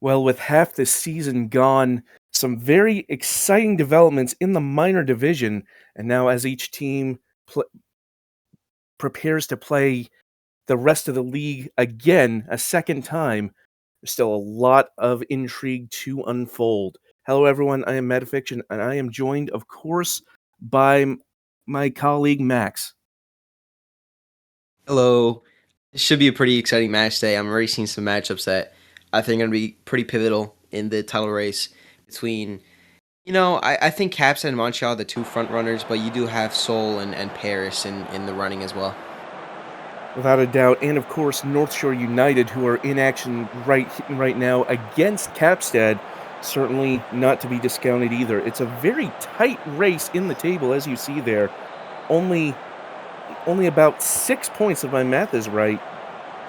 Well, with half the season gone, some very exciting developments in the minor division, and now as each team prepares to play the rest of the league again a second time, there's still a lot of intrigue to unfold. Hello, everyone. I am Metafiction, and I am joined, of course, by my colleague Max. Hello. It should be a pretty exciting match day. I'm already seeing some matchups that I think are going to be pretty pivotal in the title race between, I think Caps and Montreal are the two front runners, but you do have Seoul and Paris in the running as well. Without a doubt, and of course, North Shore United, who are in action right now against Capstad, certainly not to be discounted either. It's a very tight race in the table, as you see there. Only about 6 points, if my math is right,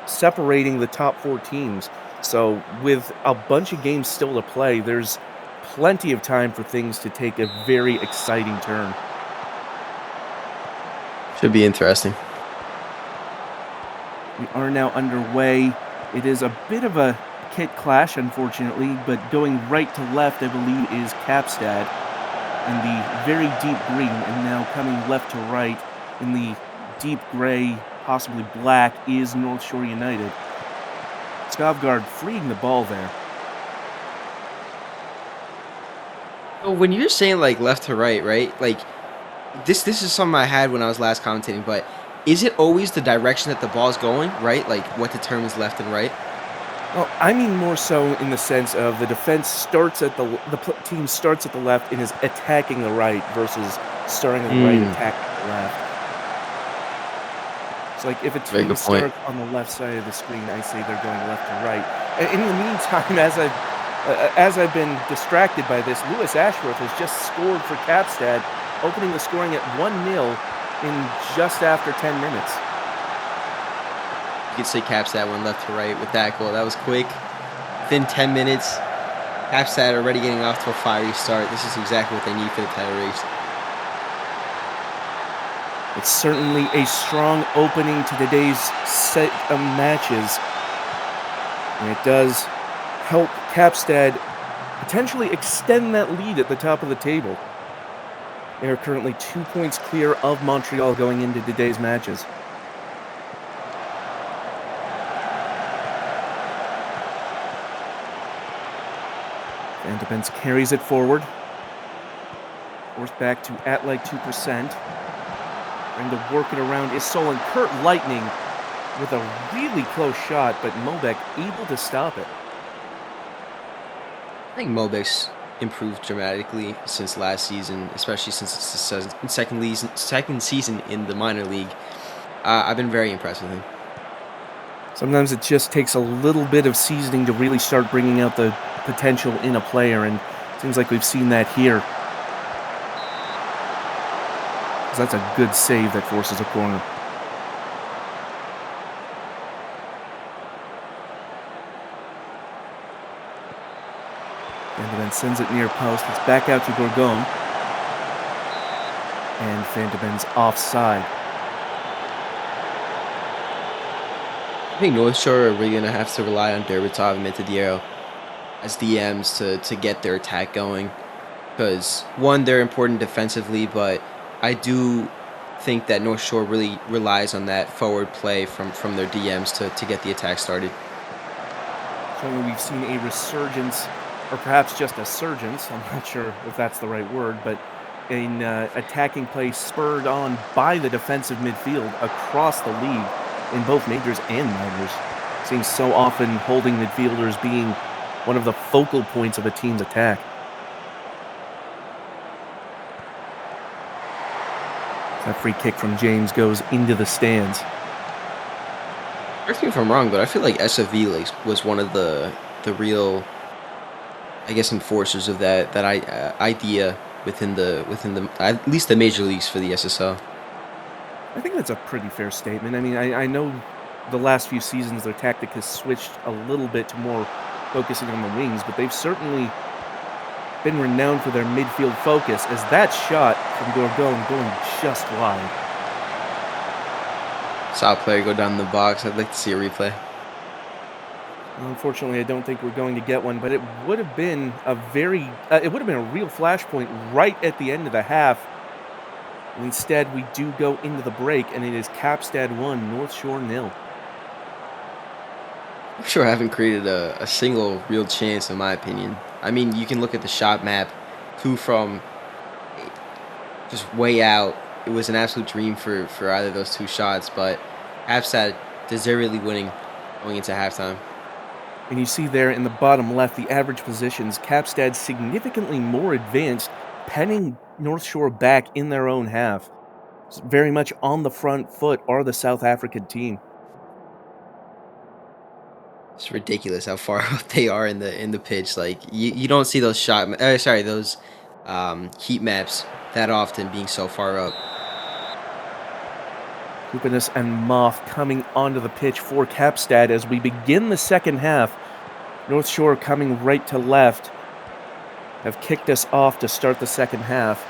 separating the top 4 teams. So, with a bunch of games still to play, there's plenty of time for things to take a very exciting turn. Should be interesting. We are now underway. It is a bit of a kit clash, unfortunately, but going right to left, I believe, is Capstad in the very deep green, and now coming left to right in the deep gray, possibly black, is North Shore United. Skovgard freeing the ball there. When you're saying like left to right, like this is something I had when I was last commentating, but is it always the direction that the ball's going, right? Like what determines left and right? Well, I mean more so in the sense of the defense starts at the team starts at the left and is attacking the right versus starting at the right, attacking the left. It's like if a team starts on the left side of the screen, I say they're going left to right. And in the meantime, as I've been distracted by this, Lewis Ashworth has just scored for Capstad, opening the scoring at 1-0 in just after 10 minutes. You could say Capstad went left to right with that goal. That was quick. Within 10 minutes, Capstad already getting off to a fiery start. This is exactly what they need for the title race. It's certainly a strong opening to today's set of matches. And it does help Capstad potentially extend that lead at the top of the table. They are currently 2 points clear of Montreal going into today's matches. Van de Bens carries it forward. Forced back to at like 2%. Trying to work it around is Seoul, and Kurt Lightning with a really close shot, but Mobeck able to stop it. I think Mobeck's improved dramatically since last season, especially since it's the second season in the minor league. I've been very impressed with him. Sometimes it just takes a little bit of seasoning to really start bringing out the potential in a player, and it seems like we've seen that here. That's a good save that forces a corner. And then sends it near post. It's back out to Gorgon. And Van de Ben's offside. I think North Shore are really going to have to rely on Derbatov and Metadiero as DMs to get their attack going. Because, one, they're important defensively, but I do think that North Shore really relies on that forward play from their DMs to get the attack started. Certainly we've seen a resurgence, or perhaps just a surgence, I'm not sure if that's the right word, but in attacking play spurred on by the defensive midfield across the league in both majors and minors. Seems so often holding midfielders being one of the focal points of a team's attack. That free kick from James goes into the stands. Correct me if I'm wrong, but I feel like SFV was one of the real, I guess, enforcers of that idea within the at least the major leagues for the SSL. I think that's a pretty fair statement. I mean, I know the last few seasons their tactic has switched a little bit to more focusing on the wings, but they've certainly been renowned for their midfield focus, as that shot from Gorgon going just wide. Saw a player go down the box. I'd like to see a replay. Unfortunately, I don't think we're going to get one, but it would have been it would have been a real flashpoint right at the end of the half. Instead, we do go into the break, and it is Capstad 1, North Shore nil. I'm sure I haven't created a single real chance, in my opinion. I mean, you can look at the shot map, two from just way out. It was an absolute dream for either of those two shots, but Hafstad deservedly winning going into halftime. And you see there in the bottom left, the average positions, Capstad significantly more advanced, penning North Shore back in their own half. Very much on the front foot are the South African team. It's ridiculous how far out they are in the pitch. Like you don't see those those heat maps that often being so far up. Kupinis and Moth coming onto the pitch for Capstad as we begin the second half. North Shore coming right to left have kicked us off to start the second half.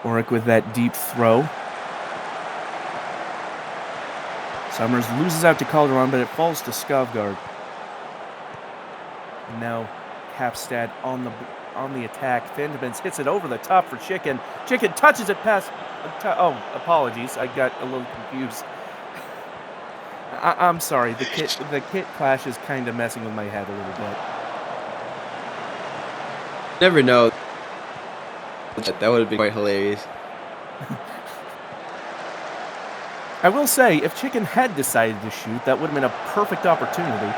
Oric with that deep throw. Summers loses out to Calderon, but it falls to Skovgard. And now Capstad on the attack. Vandemans hits it over the top for Chicken. Chicken touches it past... oh, apologies. I got a little confused. I'm sorry. The kit clash is kind of messing with my head a little bit. Never know. That would have been quite hilarious. I will say, if Chicken had decided to shoot, that would have been a perfect opportunity.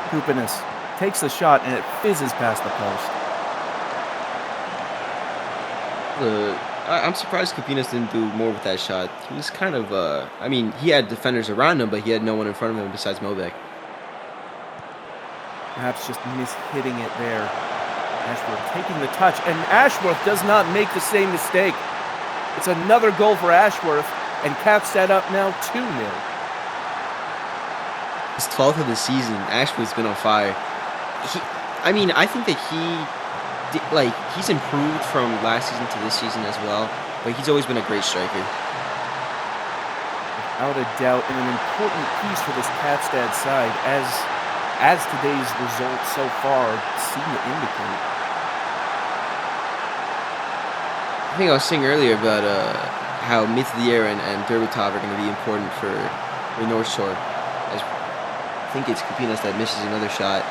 Kupinis takes the shot, and it fizzes past the post. I'm surprised Kupinis didn't do more with that shot. He was kind of, I mean, he had defenders around him, but he had no one in front of him besides Mobek. Perhaps just mishitting it there. Ashworth taking the touch, and Ashworth does not make the same mistake. It's another goal for Ashworth, and Capstad up now 2-0. His 12th of the season. Ashworth's been on fire. I mean, I think that he's improved from last season to this season as well, but he's always been a great striker. Without a doubt, and an important piece for this Capstad side, as today's results so far seem to indicate. I think I was saying earlier about how Metafiction and Derbatov are going to be important for North Shore. I think it's Kupinas that misses another shot.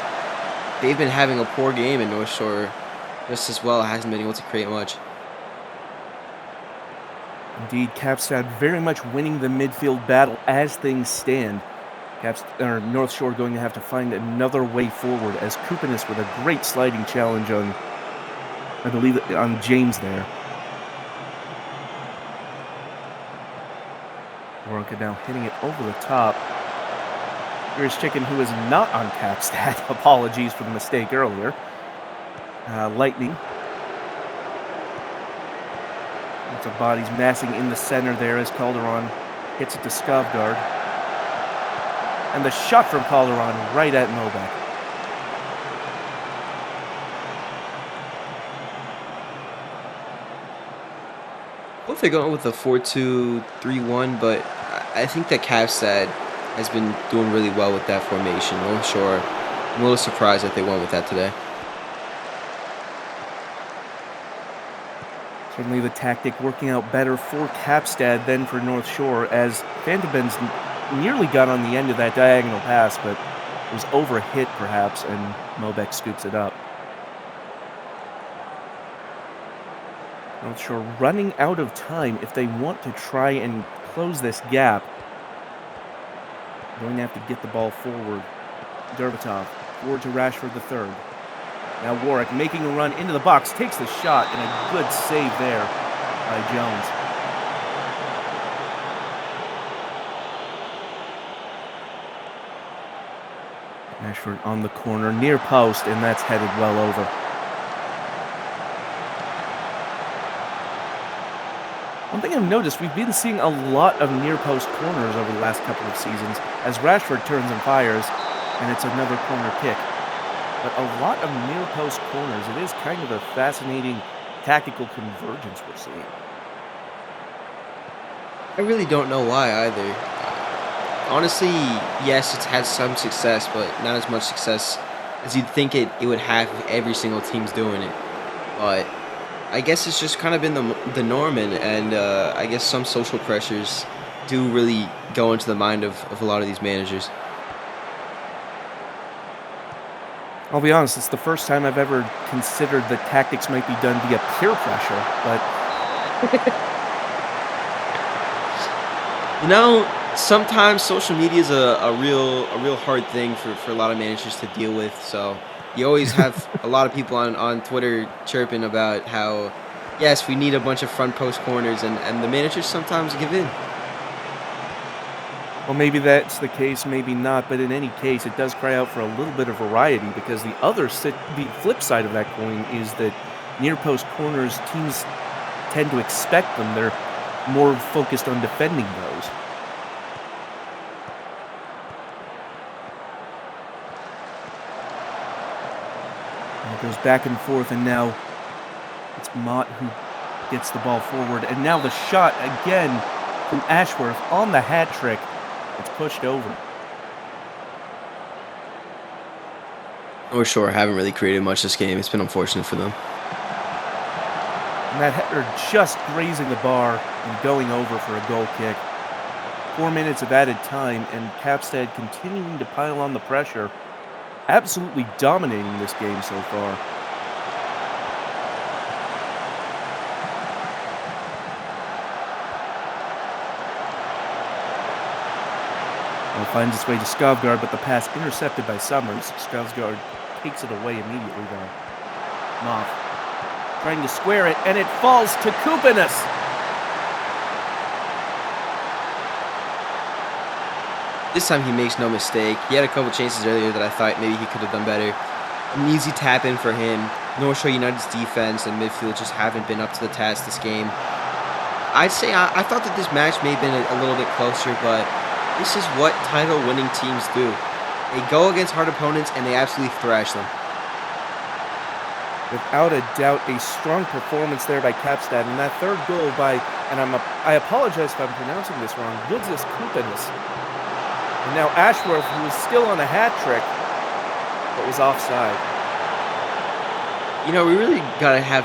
They've been having a poor game in North Shore just as well. Hasn't been able to create much. Indeed, Capstad very much winning the midfield battle as things stand. North Shore going to have to find another way forward as Kupinas with a great sliding challenge on, I believe, on James there. Waronka now hitting it over the top. Here's Chicken, who is not on Capstad. Apologies for the mistake earlier. Lightning. Lots of bodies massing in the center there as Calderon hits it to Skovgard. And the shot from Calderon right at Mobek. Both are going with a 4-2-3-1, but I think that Capstad has been doing really well with that formation. North Shore, I'm a little surprised that they went with that today. Certainly the tactic working out better for Capstad than for North Shore, as Vandemans nearly got on the end of that diagonal pass, but it was overhit perhaps, and Mobek scoops it up. North Shore running out of time if they want to try and close this gap. Going to have to get the ball forward. Derbatov, forward to Rashford III. Now Warwick making a run into the box, takes the shot, and a good save there by Jones. Rashford on the corner, near post, and that's headed well over. One thing I've noticed, we've been seeing a lot of near-post corners over the last couple of seasons as Rashford turns and fires, and it's another corner kick. but a lot of near post corners. It is kind of a fascinating tactical convergence we're seeing. I really don't know why either. Honestly, yes, it's had some success, but not as much success as you'd think it would have if every single team's doing it. But I guess it's just kind of been the norm, and I guess some social pressures do really go into the mind of a lot of these managers. I'll be honest, it's the first time I've ever considered that tactics might be done via peer pressure, but You know, sometimes social media is a real hard thing for a lot of managers to deal with. So you always have a lot of people on Twitter chirping about how yes, we need a bunch of front post corners, and the managers sometimes give in. well, maybe that's the case, maybe not, but in any case, it does cry out for a little bit of variety because the flip side of that coin is that near post corners, teams tend to expect them. They're more focused on defending those. And it goes back and forth, and now it's Mott who gets the ball forward, and now the shot again from Ashworth on the hat trick. It's pushed over. North Shore haven't really created much this game. It's been unfortunate for them. And that header just grazing the bar and going over for a goal kick. 4 minutes of added time, and Capstad continuing to pile on the pressure, absolutely dominating this game so far. Well, finds its way to Skovgaard, but the pass intercepted by Summers. Skovgaard takes it away immediately, though. Moff trying to square it, and it falls to Kupinas. This time he makes no mistake. He had a couple chances earlier that I thought maybe he could have done better. An easy tap in for him. North Shore United's defense and midfield just haven't been up to the task this game. I'd say I thought that this match may have been a little bit closer, but this is what title-winning teams do. They go against hard opponents and they absolutely thrash them. Without a doubt, a strong performance there by Capstad, and that third goal by, and I apologize if I'm pronouncing this wrong, Gildzis Kupinas. And now Ashworth, who is still on a hat trick, but was offside. You know, we really gotta have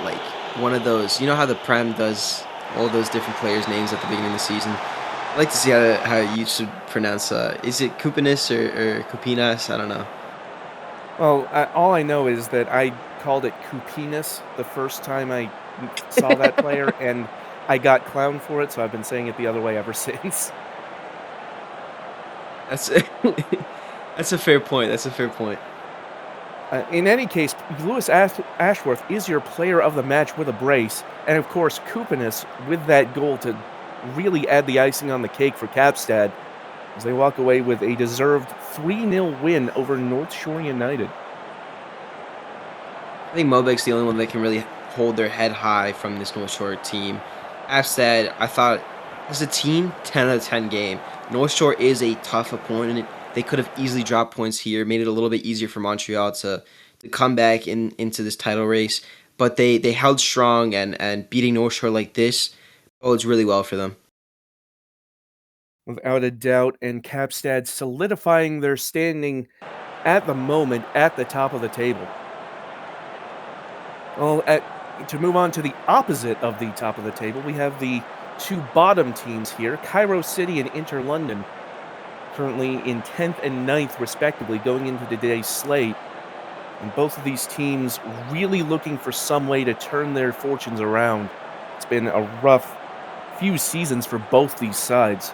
like one of those. You know how the Prem does all those different players' names at the beginning of the season. I'd like to see how you should pronounce. Is it Kupinas or Kupinas? I don't know. Well, all I know is that I called it Kupinas the first time I saw that player, and I got clowned for it, so I've been saying it the other way ever since. That's that's a fair point. That's a fair point. In any case, Lewis Ashworth is your player of the match with a brace, and of course, Kupinas with that goal to really add the icing on the cake for Capstad as they walk away with a deserved 3-0 win over North Shore United. I think Mobek's the only one that can really hold their head high from this North Shore team. Afsted, I thought, as a team, 10 out of 10 game. North Shore is a tough opponent. They could have easily dropped points here, made it a little bit easier for Montreal to come back into this title race. But they held strong, and beating North Shore like this bodes really well for them. Without a doubt, and Capstad solidifying their standing at the moment at the top of the table. Well, to move on to the opposite of the top of the table, we have the two bottom teams here, Cairo City and Inter London, currently in 10th and 9th respectively going into today's slate. And both of these teams really looking for some way to turn their fortunes around. It's been a rough few seasons for both these sides.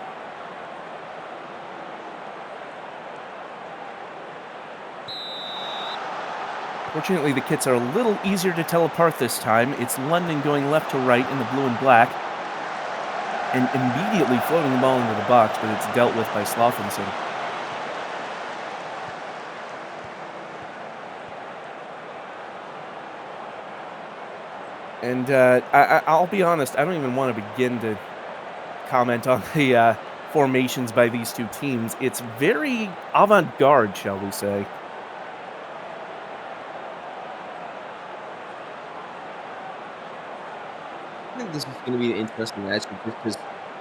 Fortunately, the kits are a little easier to tell apart this time. It's London going left to right in the blue and black, and immediately floating the ball into the box, but it's dealt with by Slothinson. And I'll be honest, I don't even want to begin to comment on the formations by these two teams. It's very avant-garde, shall we say. I think this is going to be an interesting matchup just because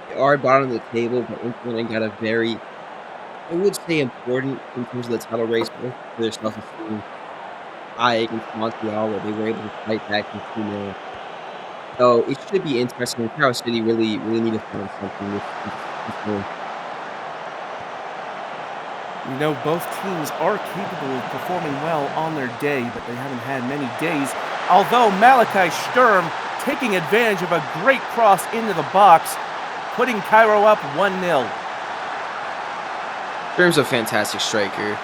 they are bottom of the table, but Inter got a very, I would say, important in terms of the title race, but also for their self-esteem tie against Montreal, where they were able to fight back from 2-0. So it should be interesting. And Tower City really need to find something this game. You know, both teams are capable of performing well on their day, but they haven't had many days. Although Malachi Sturm taking advantage of a great cross into the box, putting Cairo up 1-0. Sturm's a fantastic striker.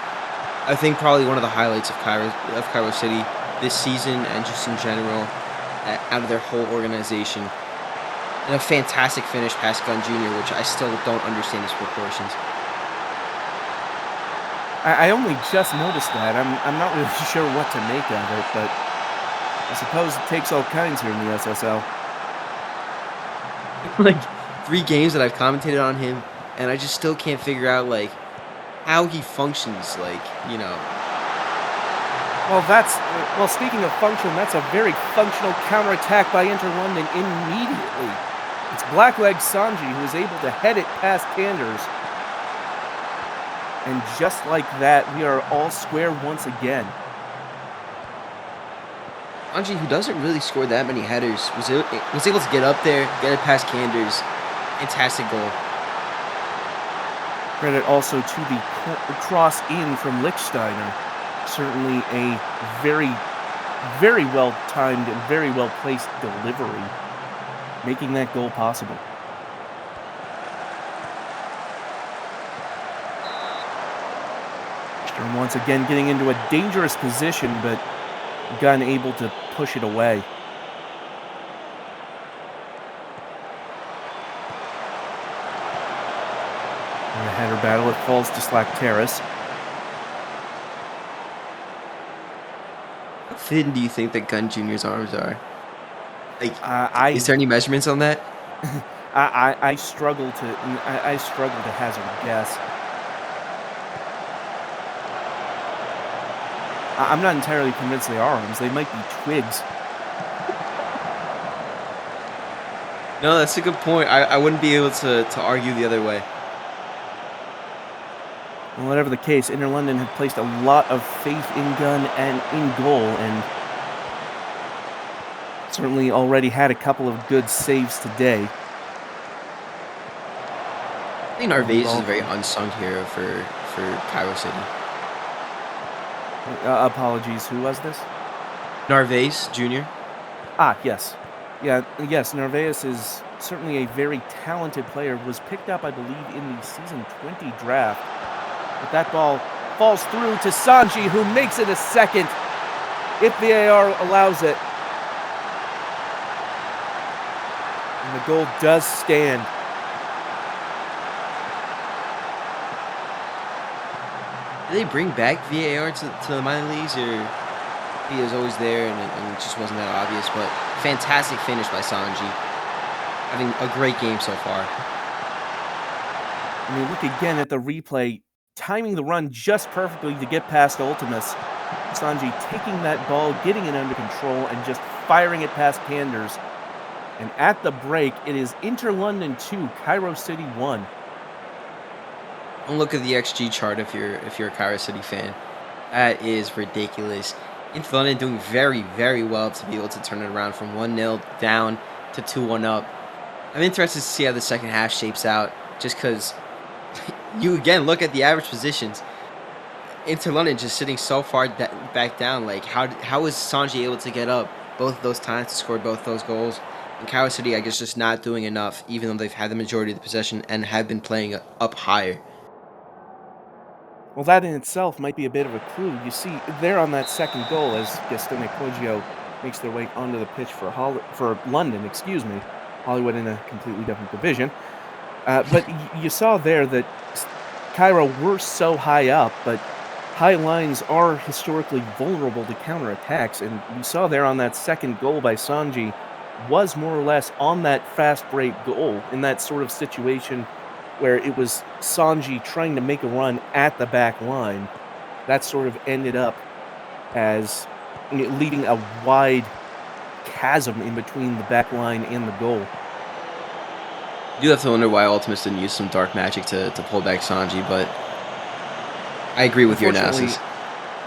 I think probably one of the highlights of Cairo City this season and just in general, out of their whole organization. And a fantastic finish past Gunn Jr., which I still don't understand his proportions. I only just noticed that. I'm not really sure what to make of it, but I suppose it takes all kinds here in the SSL. Like 3 games that I've commentated on him, and I just still can't figure out like how he functions. Well, speaking of function, that's a very functional counterattack by Inter London immediately. It's Blackleg Sanji who is able to head it past Kanders. And just like that, we are all square once again. Sanji, who doesn't really score that many headers, was able to get up there, get it past Kanders. Fantastic goal. Credit also to the cross in from Lichtsteiner. Certainly a very, very well-timed and very well-placed delivery, making that goal possible. Sturm once again getting into a dangerous position, but Gunn able to push it away. In a header battle, it falls to Slakteris. How thin do you think that Gunn Jr.'s arms are? Like, is I there any measurements on that? I struggle to hazard a guess. I'm not entirely convinced they are arms. They might be twigs. No, that's a good point. I wouldn't be able to argue the other way. Well, whatever the case, Inter London have placed a lot of faith in Gunn and in goal, and certainly already had a couple of good saves today. I think Narvaez is a very unsung hero for Cairo City. Apologies, who was this? Narvaez Jr. Yes. Yes, Narvaez is certainly a very talented player. Was picked up, I believe, in the season 20 draft. But that ball falls through to Sanji, who makes it a second, if VAR allows it. And the goal does stand. Did they bring back VAR to the minor leagues, or he was always there and it just wasn't that obvious? But fantastic finish by Sanji. Having a great game so far. I mean, look again at the replay, timing the run just perfectly to get past Ultimus. Sanji taking that ball, getting it under control, and just firing it past Kanders. And at the break, it is Inter London 2, Cairo City 1. Don't look at the XG chart if you're a Cairo City fan. That is ridiculous. Inter London doing very, very well to be able to turn it around from 1-0 down to 2-1 up. I'm interested to see how the second half shapes out, just because you again look at the average positions. Inter London just sitting so far back down. Like, how is Sanji able to get up both of those times to score both those goals? And Cairo City, I guess, just not doing enough, even though they've had the majority of the possession and have been playing up higher. Well, that in itself might be a bit of a clue. You see, there on that second goal, as Gastone Poggio makes their way onto the pitch for London, Hollywood in a completely different division. But you saw there that Cairo were so high up, but high lines are historically vulnerable to counterattacks, and we saw there on that second goal by Sanji was more or less on that fast break goal in that sort of situation where it was Sanji trying to make a run at the back line. That sort of ended up as leading a wide chasm in between the back line and the goal. You do have to wonder why Ultimates didn't use some dark magic to pull back Sanji, but I agree with your Unfortunately, analysis.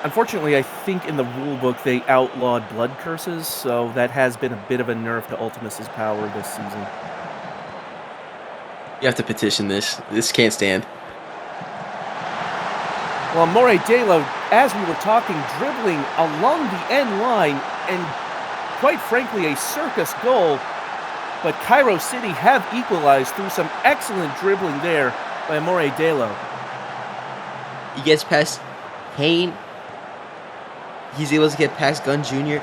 unfortunately, I think in the rulebook they outlawed blood curses, so that has been a bit of a nerf to Ultimus' power this season. You have to petition this. This can't stand. Well, Amore Delo, as we were talking, dribbling along the end line, and quite frankly, a circus goal. But Cairo City have equalized through some excellent dribbling there by Amore Delo. He gets past Kane. He's able to get past Gunn Jr.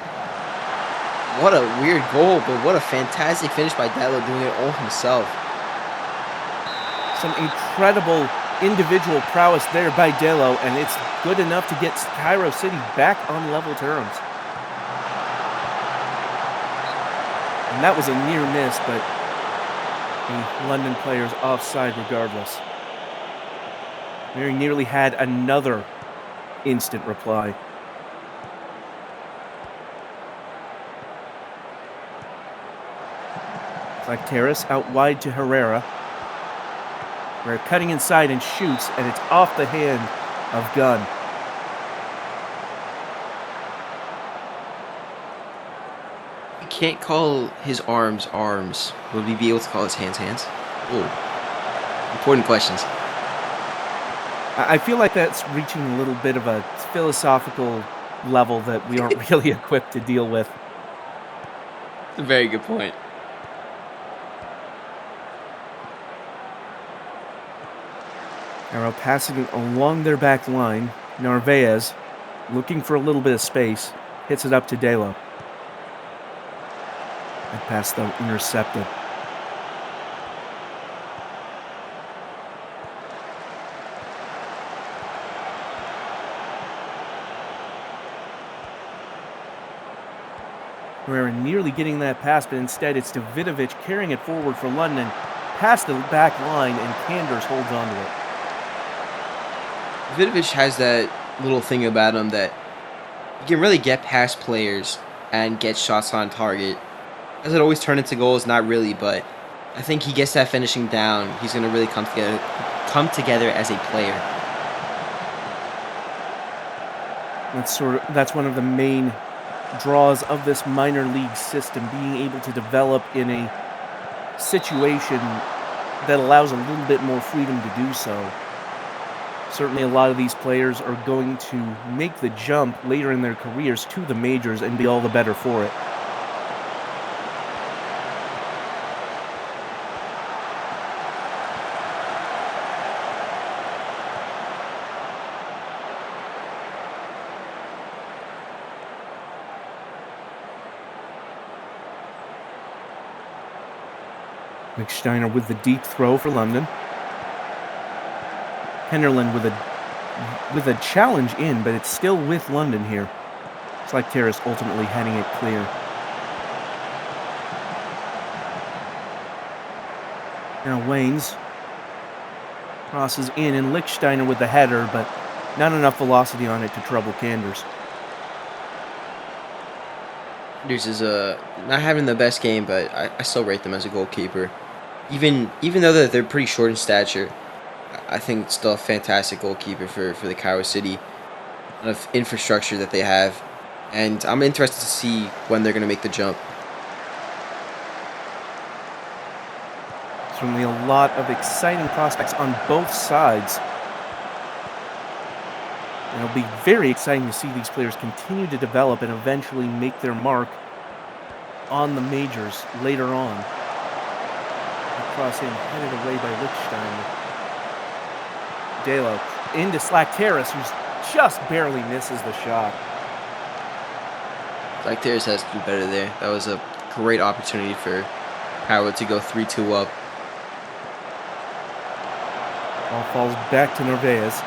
What a weird goal, but what a fantastic finish by Delo doing it all himself. Some incredible individual prowess there by Delo, and it's good enough to get Cairo City back on level terms. And that was a near miss, but the London player's offside regardless. Very nearly had another instant reply. Like Terrace out wide to Herrera. Herrera cutting inside and shoots, and it's off the hand of Gunn. We can't call his arms arms. Would we be able to call his hands hands? Oh, important questions. I feel like that's reaching a little bit of a philosophical level that we aren't really equipped to deal with. That's a very good point. Arrow passing it along their back line. Narvaez, looking for a little bit of space, hits it up to Delo. And pass though intercepted. Herrera nearly getting that pass, but instead it's Davidovic carrying it forward for London, past the back line, and Kanders holds on to it. Vidovic has that little thing about him that he can really get past players and get shots on target. Does it always turn into goals? Not really, but I think he gets that finishing down. He's going to really come together as a player. That's one of the main draws of this minor league system, being able to develop in a situation that allows a little bit more freedom to do so. Certainly a lot of these players are going to make the jump later in their careers to the majors and be all the better for it. McSteiner with the deep throw for London. Henderland with a challenge in, but it's still with London here. It's like Terrace ultimately heading it clear. Now Waynes crosses in, and Lichtsteiner with the header, but not enough velocity on it to trouble Kanders. Kanders is not having the best game, but I still rate them as a goalkeeper. Even though they're pretty short in stature, I think it's still a fantastic goalkeeper for the Cairo City of infrastructure that they have. And I'm interested to see when they're going to make the jump. Certainly a lot of exciting prospects on both sides. And it'll be very exciting to see these players continue to develop and eventually make their mark on the majors later on. Cross in, headed away by Lichtsteiner. Delo into Slack Terrace, who's just barely misses the shot. Like Terrace has to do better there. That was a great opportunity for Cairo to go 3-2 up. Ball falls back to Narvaez.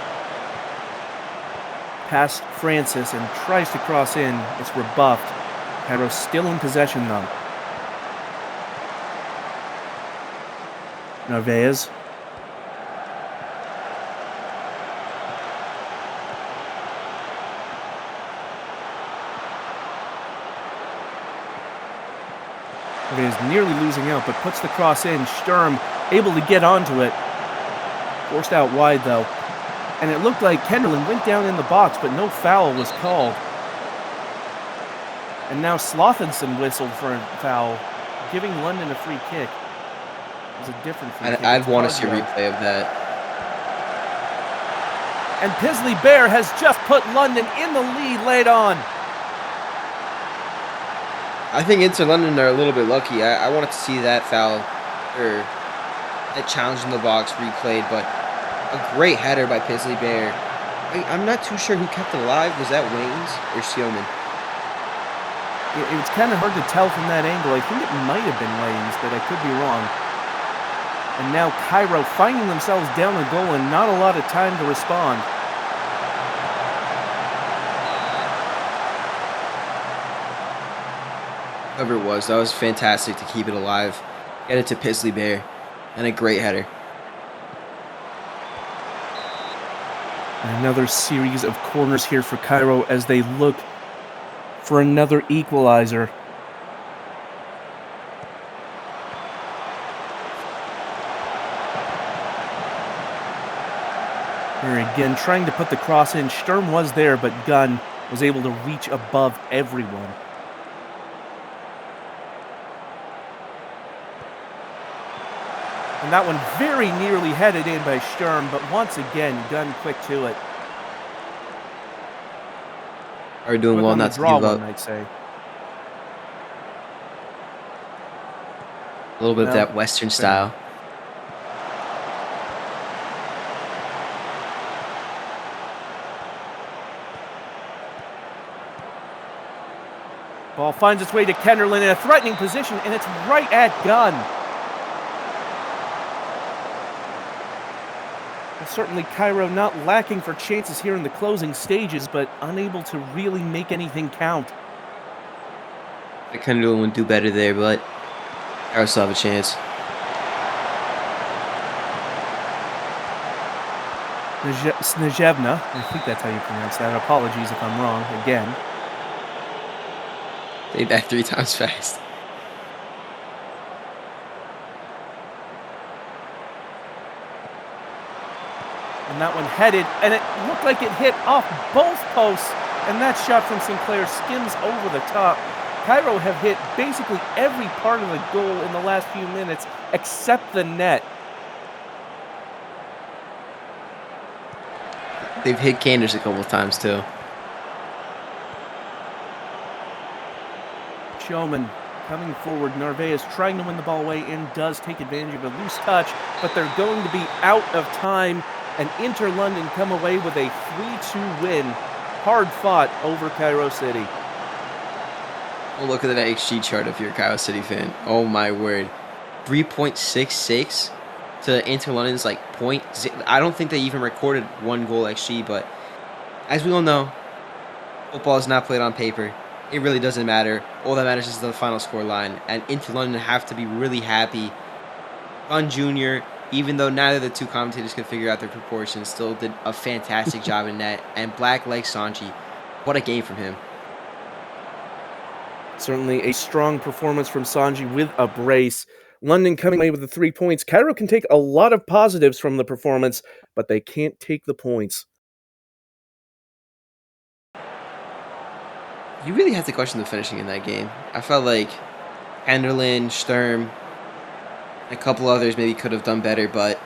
Past Francis and tries to cross in. It's rebuffed. Cairo still in possession though. Narvaez. It is nearly losing out, but puts the cross in. Sturm able to get onto it. Forced out wide, though. And it looked like Kenderlin went down in the box, but no foul was called. And now Slothinson whistled for a foul, giving London a free kick. It was a different free kick. I'd want to see a replay of that. And Pisley Bear has just put London in the lead late on. I think Inter London are a little bit lucky. I wanted to see that foul, or that challenge in the box replayed, but a great header by Pisley Bear. I'm not too sure who kept it alive. Was that Waynes or Sioman? It was kind of hard to tell from that angle. I think it might have been Waynes, but I could be wrong. And now Cairo finding themselves down a goal and not a lot of time to respond. Whoever it was, that was fantastic to keep it alive. Get it to Pisley Bear. And a great header. Another series of corners here for Cairo as they look for another equalizer. Here again, trying to put the cross in. Sturm was there, but Gunn was able to reach above everyone. And that one very nearly headed in by Sturm, but once again, Gunn quick to it. Are doing well not to give up. I'd say. A little bit of that Western style. Ball finds its way to Kenderlin in a threatening position, and it's right at Gunn. Certainly Cairo not lacking for chances here in the closing stages, but unable to really make anything count. The Kenderlin would do better there, but Cairo still have a chance. Snezhevna, I think that's how you pronounce that. Apologies if I'm wrong, again. Say that 3 times fast. And that one headed, and it looked like it hit off both posts, and that shot from Sinclair skims over the top. Cairo have hit basically every part of the goal in the last few minutes, except the net. They've hit Canders a couple of times, too. Showman coming forward. Narvaez trying to win the ball away and does take advantage of a loose touch, but they're going to be out of time. And Inter London come away with a 3-2 win, hard fought over Cairo City. Oh, look at that XG chart if you're a Cairo City fan. Oh my word. 3.66 to Inter London's like I don't think they even recorded 1 goal XG, but as we all know, football is not played on paper. It really doesn't matter. All that matters is the final score line, and Inter London have to be really happy. Gunn Jr., even though neither of the two commentators could figure out their proportions, still did a fantastic job in net. And Black Leg Sanji, what a game from him. Certainly a strong performance from Sanji with a brace. London coming away with the 3 points. Cairo can take a lot of positives from the performance, but they can't take the points. You really have to question the finishing in that game. I felt like Henderlin, Sturm, a couple others maybe could have done better, but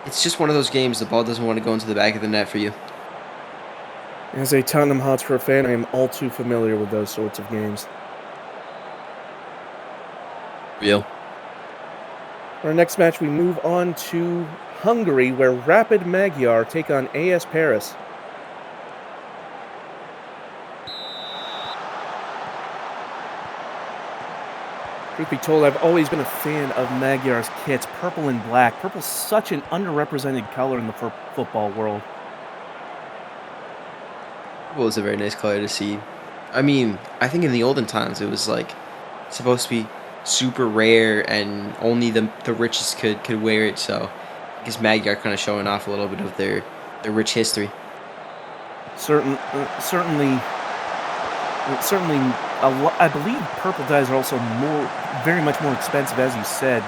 it's just one of those games the ball doesn't want to go into the back of the net for you. As a Tottenham Hotspur fan, I am all too familiar with those sorts of games. Real. For our next match, we move on to Hungary, where Rapid Magyar take on AS Paris. Truth be told, I've always been a fan of Magyar's kits, purple and black. Purple's such an underrepresented color in the football world. Purple is a very nice color to see. I mean, I think in the olden times it was like supposed to be super rare and only the richest could wear it, so I guess Magyar kind of showing off a little bit of their rich history. Certainly Certainly, I believe purple dyes are also very much more expensive, as you said.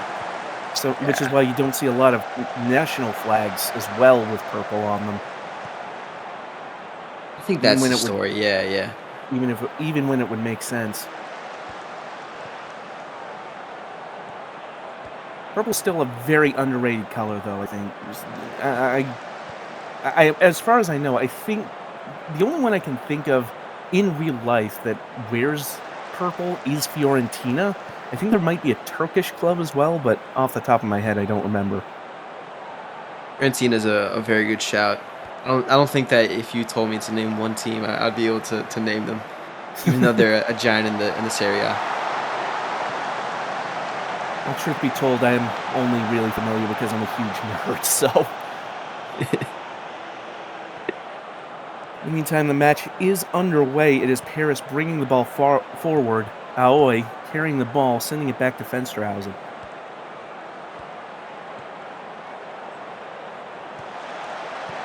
So, which is Yeah, why you don't see a lot of national flags as well with purple on them, I think even that's when the it would, story. Yeah, yeah. even when it would make sense. Purple's still a very underrated color, though. I think. As far as I know, I think the only one I can think of in real life that wears purple is Fiorentina. I think there might be a Turkish club as well, but off the top of my head, I don't remember. Argentina's a very good shout. I don't think that if you told me to name one team, I'd be able to name them, even though they're a giant in the Serie A. Well, truth be told, I am only really familiar because I'm a huge nerd, so. In the meantime, the match is underway. It is Paris bringing the ball far forward. Aoi carrying the ball, sending it back to Fensterhausen.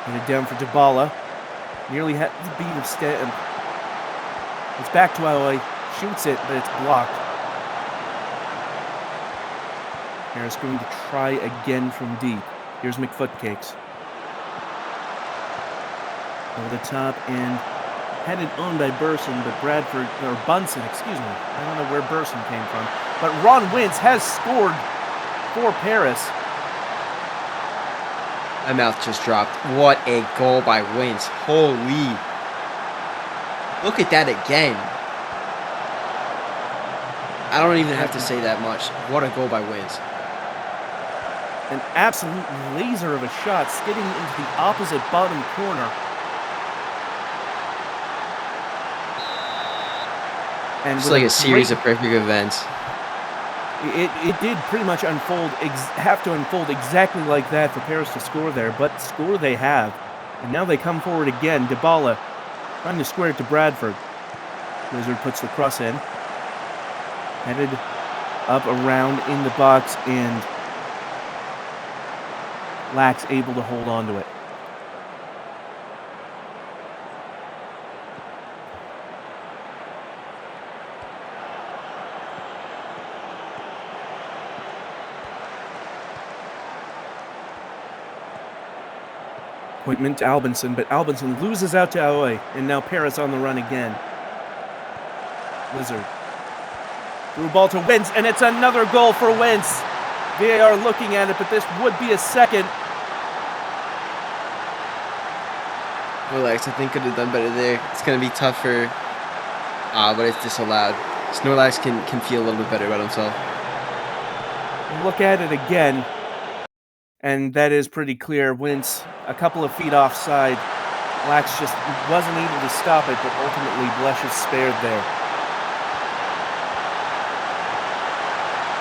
Headed down for Dybala. Nearly had the beat of Stanton. It's back to Aoi. Shoots it, but it's blocked. Paris going to try again from deep. Here's McFootcakes. Over the top and headed on by Burson, but Bunsen, excuse me. I don't know where Burson came from. But Ron Wintz has scored for Paris. My mouth just dropped. What a goal by Wins. Holy. Look at that again. I don't even have to say that much. What a goal by Wins. An absolute laser of a shot skidding into the opposite bottom corner. And It's with like a a series great, of perfect events. it did pretty much have to unfold exactly like that for Paris to score there, but score they have. And now they come forward again. Dybala trying to square it to Bradford. Lizard puts the cross in. Headed up around in the box, and Lax able to hold on to it. Appointment to Albinson, but Albinson loses out to Aoi, and now Paris on the run again. Lizard. Through ball to Wentz, and it's another goal for Wentz. VAR looking at it, but this would be a second. Snorlax, I think, could have done better there. It's going to be tough for... but it's disallowed. Snorlax can feel a little bit better about himself. Look at it again, and that is pretty clear. Wentz a couple of feet offside. Lax just wasn't able to stop it, but ultimately Blesh is spared there.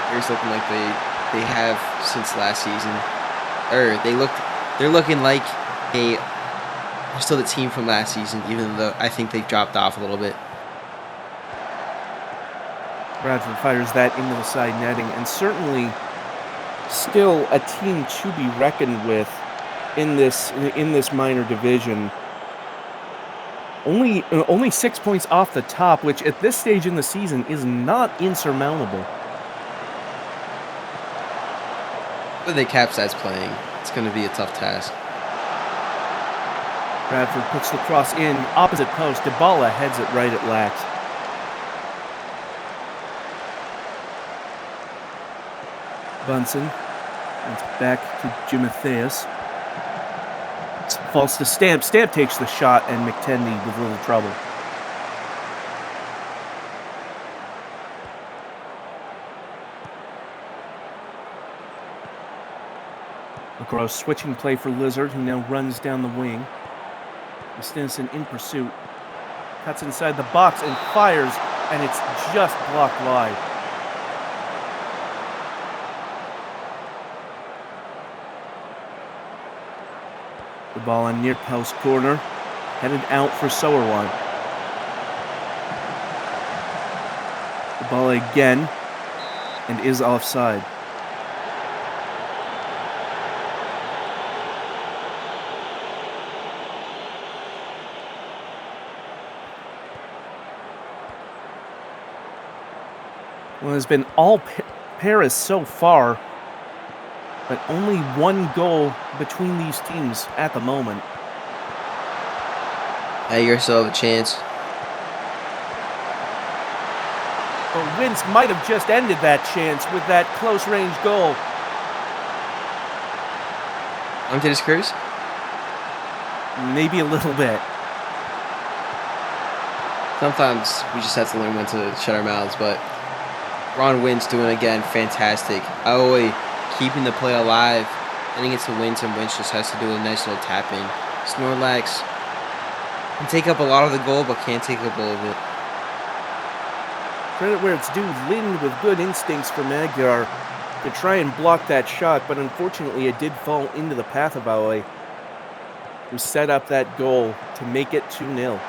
Paris looking like they have since last season. They're looking like they're still the team from last season, even though I think they've dropped off a little bit. Bradford fires that into the side netting, and certainly still a team to be reckoned with in this minor division. Only 6 points off the top, which at this stage in the season is not insurmountable. But the Capside's playing. It's going to be a tough task. Bradford puts the cross in, opposite post. Dybala heads it right at Lax. Bunsen. It's back to Jimatheus. Falls to Stamp. Stamp takes the shot, and McTendy with little trouble. Gross switching play for Lizard, who now runs down the wing. Stinson in pursuit. Cuts inside the box and fires, and it's just blocked wide. The ball on near post corner. Headed out for Sowerwan. The ball again, and is offside. Well, it's been all Paris so far, but only one goal between these teams at the moment. You still have a chance. But Wince might have just ended that chance with that close-range goal. Onto this cruise? Maybe a little bit. Sometimes we just have to learn when to shut our mouths, but Ron Wynn's doing again fantastic. Aoi keeping the play alive, getting it to Wince, and Wince just has to do a nice little tap in. Snorlax can take up a lot of the goal, but can't take up all of it. Credit where it's due, Lind with good instincts for Magyar to try and block that shot, but unfortunately it did fall into the path of Aoi, who set up that goal to make it 2-0.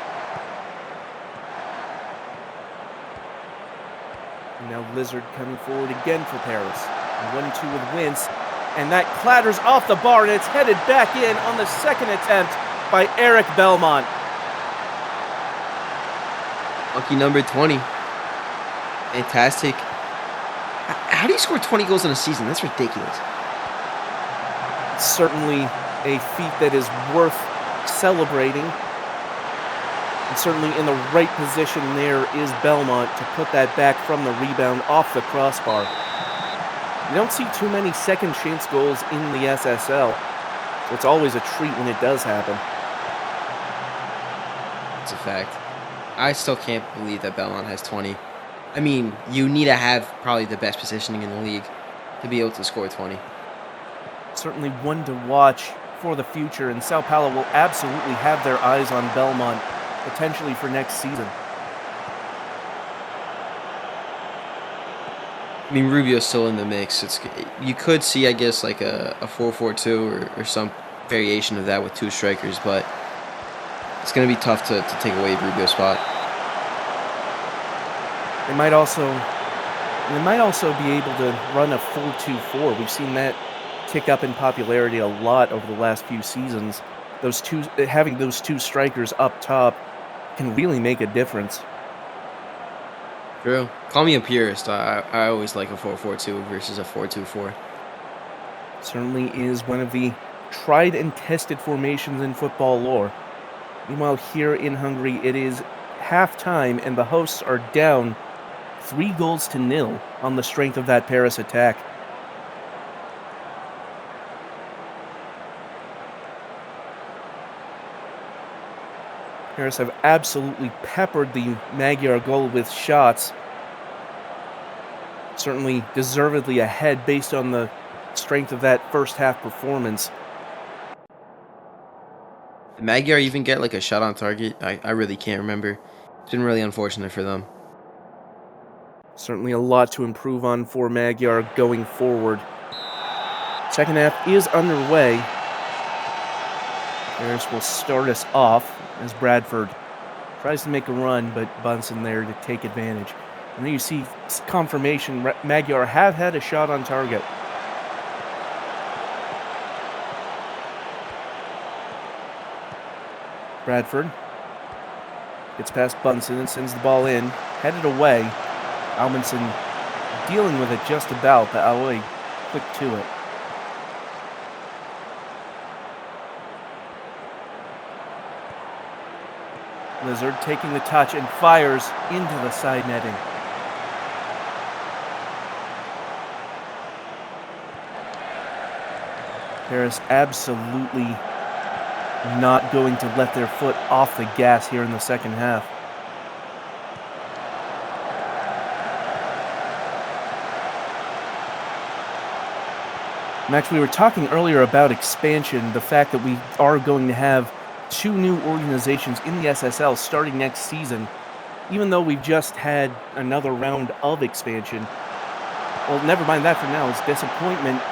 And now Lizard coming forward again for Paris. 1-2 with Wince, and that clatters off the bar, and it's headed back in on the second attempt by Eric Belmont. Lucky number 20. Fantastic. How do you score 20 goals in a season? That's ridiculous. Certainly a feat that is worth celebrating. And certainly in the right position there is Belmont to put that back from the rebound off the crossbar. You don't see too many second chance goals in the SSL, so it's always a treat when it does happen. It's a fact. I still can't believe that Belmont has 20. I mean, you need to have probably the best positioning in the league to be able to score 20. Certainly one to watch for the future, and Sao Paulo will absolutely have their eyes on Belmont, potentially for next season. I mean, Rubio's still in the mix. You could see, I guess, like a 4-4-2 or some variation of that with two strikers, but it's going to be tough to take away Rubio's spot. They might also be able to run a 4-2-4. We've seen that tick up in popularity a lot over the last few seasons. Having those two strikers up top can really make a difference. True. Call me a purist. I always like a 4-4-2 versus a 4-2-4. Certainly is one of the tried and tested formations in football lore. Meanwhile, here in Hungary, it is halftime, and the hosts are down 3-0 on the strength of that Paris attack. Paris have absolutely peppered the Magyar goal with shots. Certainly deservedly ahead based on the strength of that first half performance. Did Magyar even get like a shot on target? I really can't remember. It's been really unfortunate for them. Certainly a lot to improve on for Magyar going forward. Second half is underway. Paris will start us off as Bradford tries to make a run, but Bunsen there to take advantage. And then you see confirmation, Magyar have had a shot on target. Bradford gets past Bunsen and sends the ball in, headed away. Almanson dealing with it just about, but Aoi quick to it. Lizard taking the touch and fires into the side netting. Paris absolutely not going to let their foot off the gas here in the second half. Max, we were talking earlier about expansion, the fact that we are going to have 2 new organizations in the SSL starting next season, even though we've just had another round of expansion. Well, never mind that for now. It's disappointment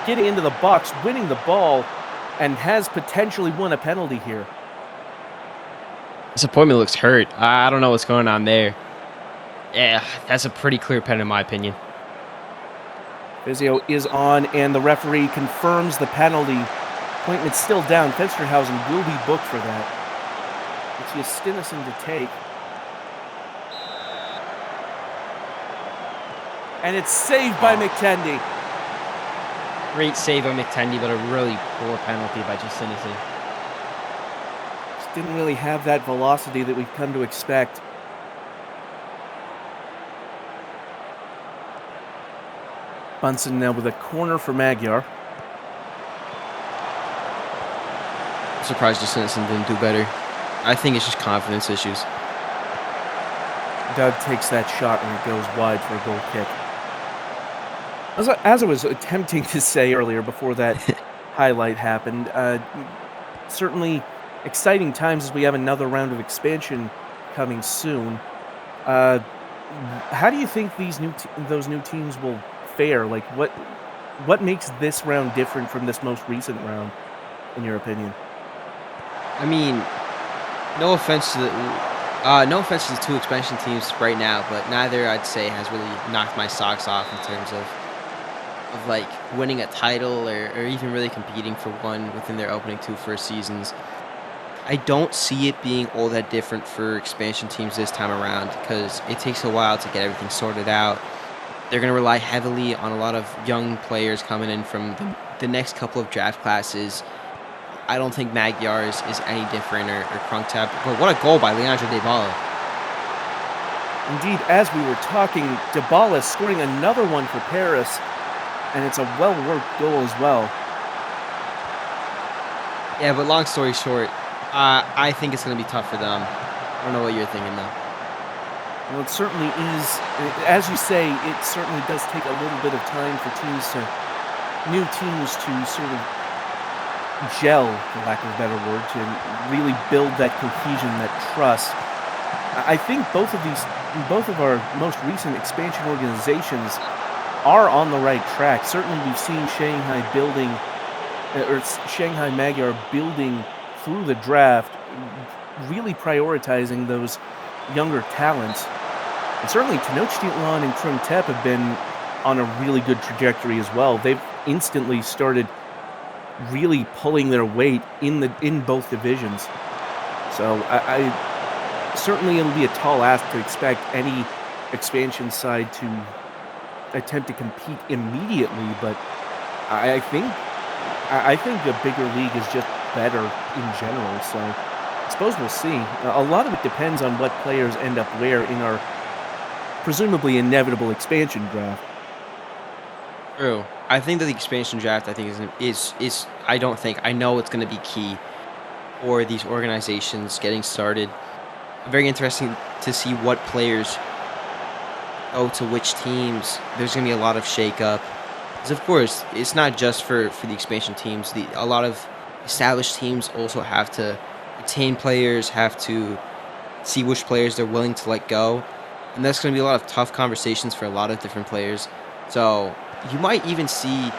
getting into the box, winning the ball, and has potentially won a penalty here. Disappointment looks hurt. I don't know what's going on there. Yeah, that's a pretty clear pen in my opinion. Vizio is on, and the referee confirms the penalty. Appointment's still down. Fensterhausen will be booked for that. It's Justinison to take. And it's saved by Oh. McTendy. Great save by McTendy, but a really poor penalty by Justinison. Just didn't really have that velocity that we've come to expect. Bunsen now with a corner for Magyar. I'm surprised Justinison didn't do better. I think it's just confidence issues. Doug takes that shot and it goes wide for a goal kick. As I was attempting to say earlier before that highlight happened, certainly exciting times as we have another round of expansion coming soon. How do you think those new teams will fare? Like, what makes this round different from this most recent round, in your opinion? I mean, no offense to the two expansion teams right now, but neither I'd say has really knocked my socks off in terms of like winning a title or even really competing for one within their opening two first seasons. I don't see it being all that different for expansion teams this time around because it takes a while to get everything sorted out. They're going to rely heavily on a lot of young players coming in from the next couple of draft classes. I don't think Magyar is any different or Krungtap. But what a goal by Leandro Dybala. Indeed, as we were talking, Dybala scoring another one for Paris, and it's a well-worked goal as well. Yeah, but long story short, I think it's going to be tough for them. I don't know what you're thinking, though. Well, it certainly is. As you say, it certainly does take a little bit of time for new teams to sort of gel, for lack of a better word, to really build that cohesion, that trust. I think both of our most recent expansion organizations are on the right track. Certainly, we've seen Shanghai Magyar building through the draft, really prioritizing those younger talents. And certainly, Tenochtitlan and Krungtep have been on a really good trajectory as well. They've instantly started really pulling their weight in both divisions. So I certainly it'll be a tall ask to expect any expansion side to attempt to compete immediately, but I think the bigger league is just better in general. So I suppose we'll see. A lot of it depends on what players end up where in our presumably inevitable expansion draft. True. I think that the expansion draft, I think, I know it's going to be key for these organizations getting started. Very interesting to see what players go to which teams. There's going to be a lot of shakeup. Because, of course, it's not just for the expansion teams. A lot of established teams also have to retain players, have to see which players they're willing to let go. And that's going to be a lot of tough conversations for a lot of different players. So you might even see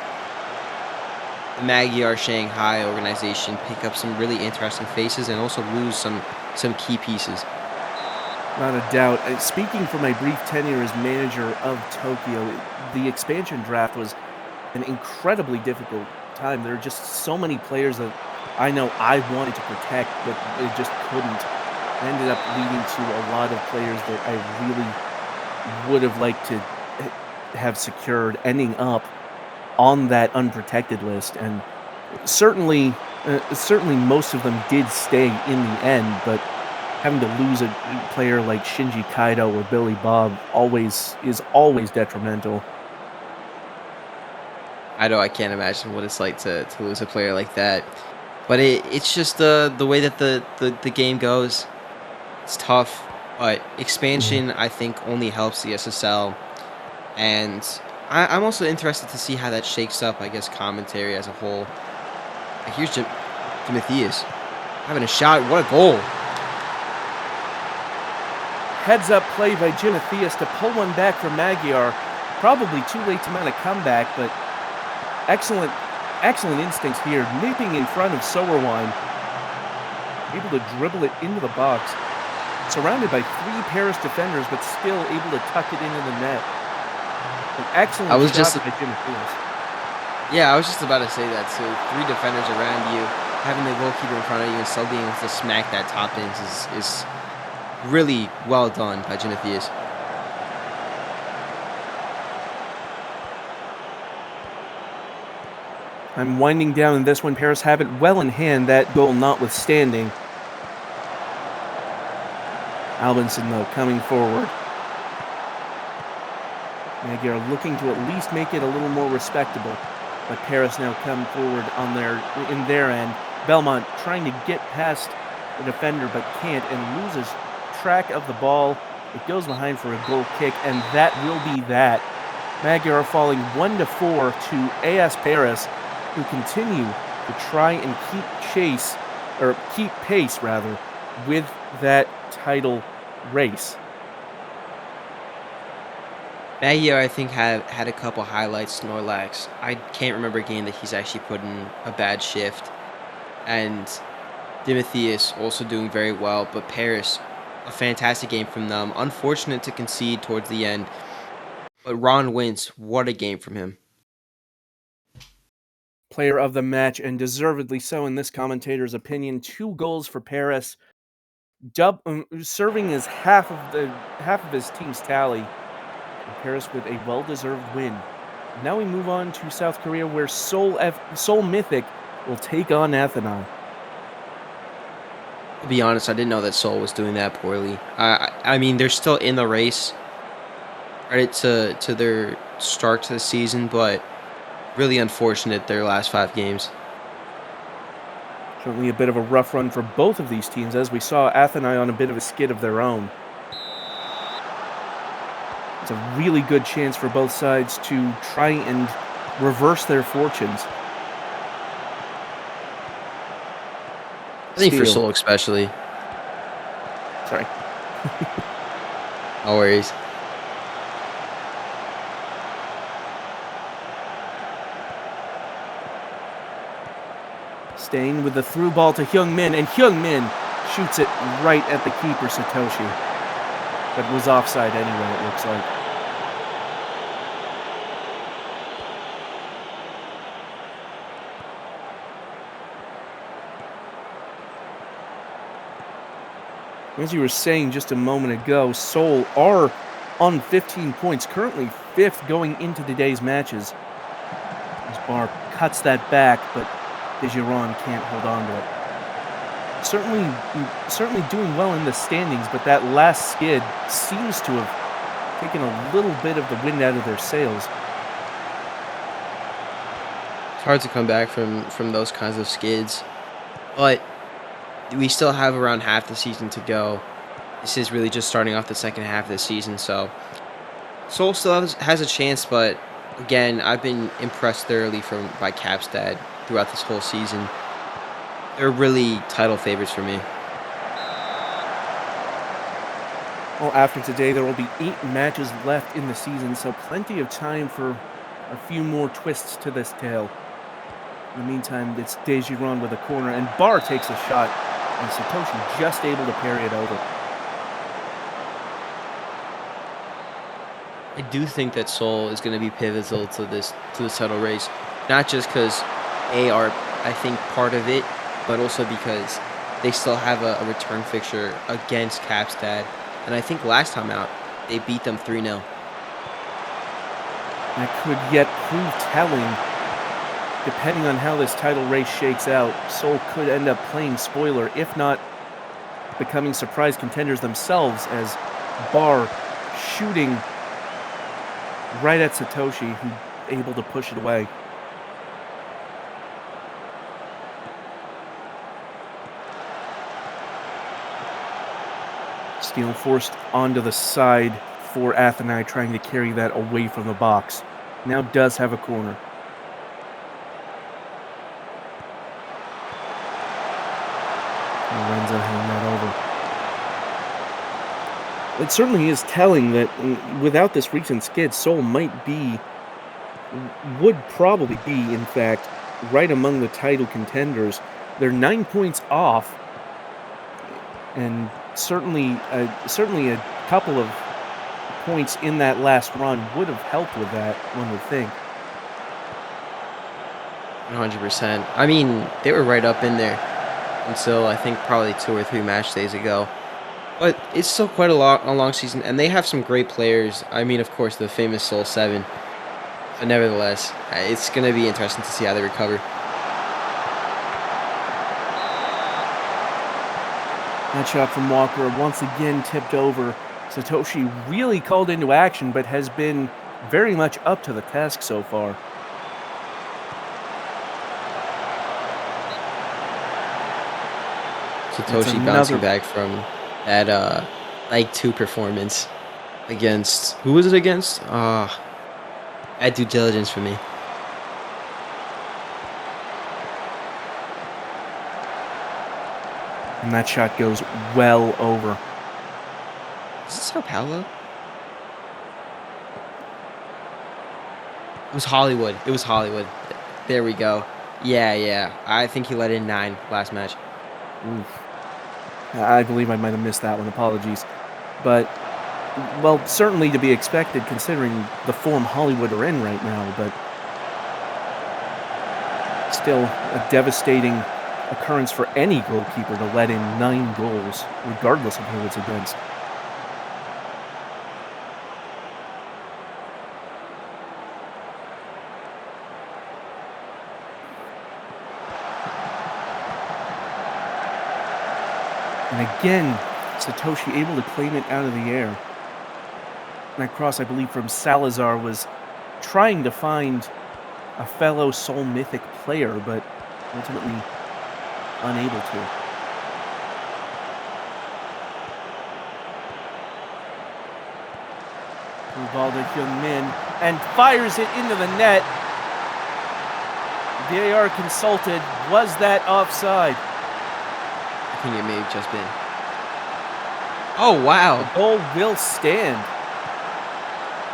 the Magyar Shanghai organization pick up some really interesting faces and also lose some key pieces. Not a doubt. Speaking from my brief tenure as manager of Tokyo, the expansion draft was an incredibly difficult time. There are just so many players that I know I wanted to protect, but they just couldn't. It ended up leading to a lot of players that I really would have liked to have secured, ending up on that unprotected list. And certainly most of them did stay in the end, but having to lose a player like Shinji Kaido or Billy Bob is always detrimental. I can't imagine what it's like to lose a player like that. But it's just the way that the game goes. It's tough, but expansion I think only helps the SSL, and I'm also interested to see how that shakes up. I guess commentary as a whole. Here's Timotheus having a shot. What a goal! Heads up play by Timotheus to pull one back for Magyar. Probably too late to mount a comeback, but excellent instincts here. Nipping in front of Sowerwine, able to dribble it into the box. Surrounded by three Paris defenders, but still able to tuck it into the net. An excellent shot by Timotheus. Yeah, I was just about to say that too. Three defenders around you, having the goalkeeper in front of you, and still being able to smack that top in is really well done by Timotheus. I'm winding down in this one. Paris have it well in hand, that goal notwithstanding. Albinson, though, coming forward. Magyar looking to at least make it a little more respectable. But Paris now come forward in their end. Belmont trying to get past the defender but can't and loses track of the ball. It goes behind for a goal kick, and that will be that. Magyar falling 1-4 to AS Paris, who continue to try and keep pace with that title race. Magyar, I think, had a couple highlights, Snorlax. I can't remember a game that he's actually put in a bad shift. And Dimitheus also doing very well, but Paris, a fantastic game from them. Unfortunate to concede towards the end. But Ron Wintz, what a game from him. Player of the match, and deservedly so in this commentator's opinion. 2 goals for Paris, serving as half of his team's tally. And Paris with a well-deserved win. Now we move on to South Korea, where Seoul Mythic will take on Athena. To be honest, I didn't know that Seoul was doing that poorly. I mean, they're still in the race. Credit to their start to the season, but really unfortunate their last 5 games. Certainly a bit of a rough run for both of these teams, as we saw Athena on a bit of a skid of their own. It's a really good chance for both sides to try and reverse their fortunes. I think for Seoul especially. Sorry. No worries. Staying with the through ball to Hyung-min, and Hyung-min shoots it right at the keeper, Satoshi. That was offside anyway, it looks like. As you were saying just a moment ago, Seoul are on 15 points, currently 5th going into today's matches. As Bar cuts that back, but Dejiron can't hold on to it. Certainly doing well in the standings, but that last skid seems to have taken a little bit of the wind out of their sails. It's hard to come back from those kinds of skids, but we still have around half the season to go. This is really just starting off the second half of the season, so Seoul still has a chance, but again, I've been impressed thoroughly by Kapstad throughout this whole season. They're really title favorites for me. Well, after today, there will be 8 matches left in the season, so plenty of time for a few more twists to this tale. In the meantime, it's Dejiron with a corner, and Bar takes a shot, and Satoshi just able to parry it over. I do think that Seoul is going to be pivotal to this title race, not just because they are, I think, part of it, but also because they still have a return fixture against Kapstad, and I think last time out they beat them 3-0. That could yet prove telling. Depending on how this title race shakes out, Seoul could end up playing spoiler, if not becoming surprise contenders themselves, as Bar shooting right at Satoshi, who able to push it away. Steele forced onto the side for Athena, trying to carry that away from the box. Now does have a corner. Lorenzo handing that over. It certainly is telling that without this recent skid, Seoul would probably be, in fact, right among the title contenders. They're 9 points off, and certainly a couple of points in that last run would have helped with that, one would think. 100%. I mean, they were right up in there until I think probably 2 or 3 match days ago. But it's still quite a long season, and they have some great players. I mean, of course, the famous Seoul 7. But nevertheless, it's going to be interesting to see how they recover. That shot from Walker once again tipped over. Satoshi really called into action, but has been very much up to the task so far. Satoshi bouncing back from that Leg 2 performance against, who was it against? Bad due diligence for me. And that shot goes well over. Is this Sao Paulo? It was Hollywood. It was Hollywood. There we go. Yeah. I think he let in 9 last match. Oof. I believe I might have missed that one. Apologies. But, well, certainly to be expected considering the form Hollywood are in right now, but still a devastating occurrence for any goalkeeper to let in 9 goals, regardless of who it's against. And again, Satoshi able to claim it out of the air. And that cross, I believe, from Salazar was trying to find a fellow Seoul Mythic player, but ultimately unable to. Through ball to Hyun-min, and fires it into the net. VAR consulted. Was that offside? I think it may have just been. Oh, wow. The goal will stand.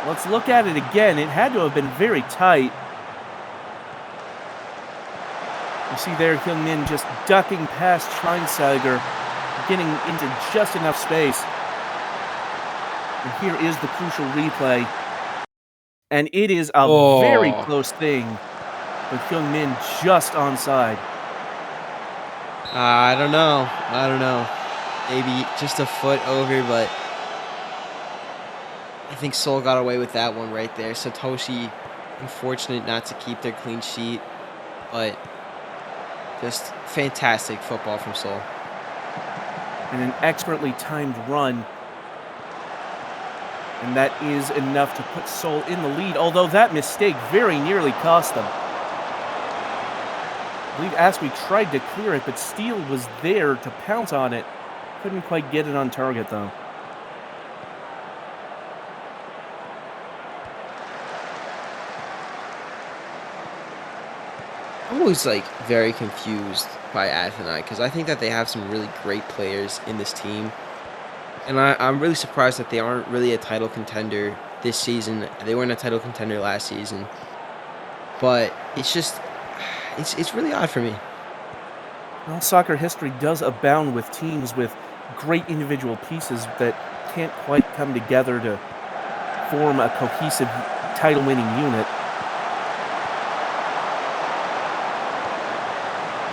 Let's look at it again. It had to have been very tight. You see there Hyun-min just ducking past Schweinsteiger, getting into just enough space. And here is the crucial replay. And it is a very close thing, but Hyun-min just onside. I don't know. Maybe just a foot over, but I think Seoul got away with that one right there. Satoshi, unfortunate not to keep their clean sheet, but just fantastic football from Seoul. And an expertly timed run. And that is enough to put Seoul in the lead, although that mistake very nearly cost them. I believe Aspi tried to clear it, but Steele was there to pounce on it. Couldn't quite get it on target, though. I'm always very confused by Athena because I think that they have some really great players in this team. And I'm really surprised that they aren't really a title contender this season. They weren't a title contender last season. But it's just, it's really odd for me. Well, soccer history does abound with teams with great individual pieces that can't quite come together to form a cohesive title-winning unit.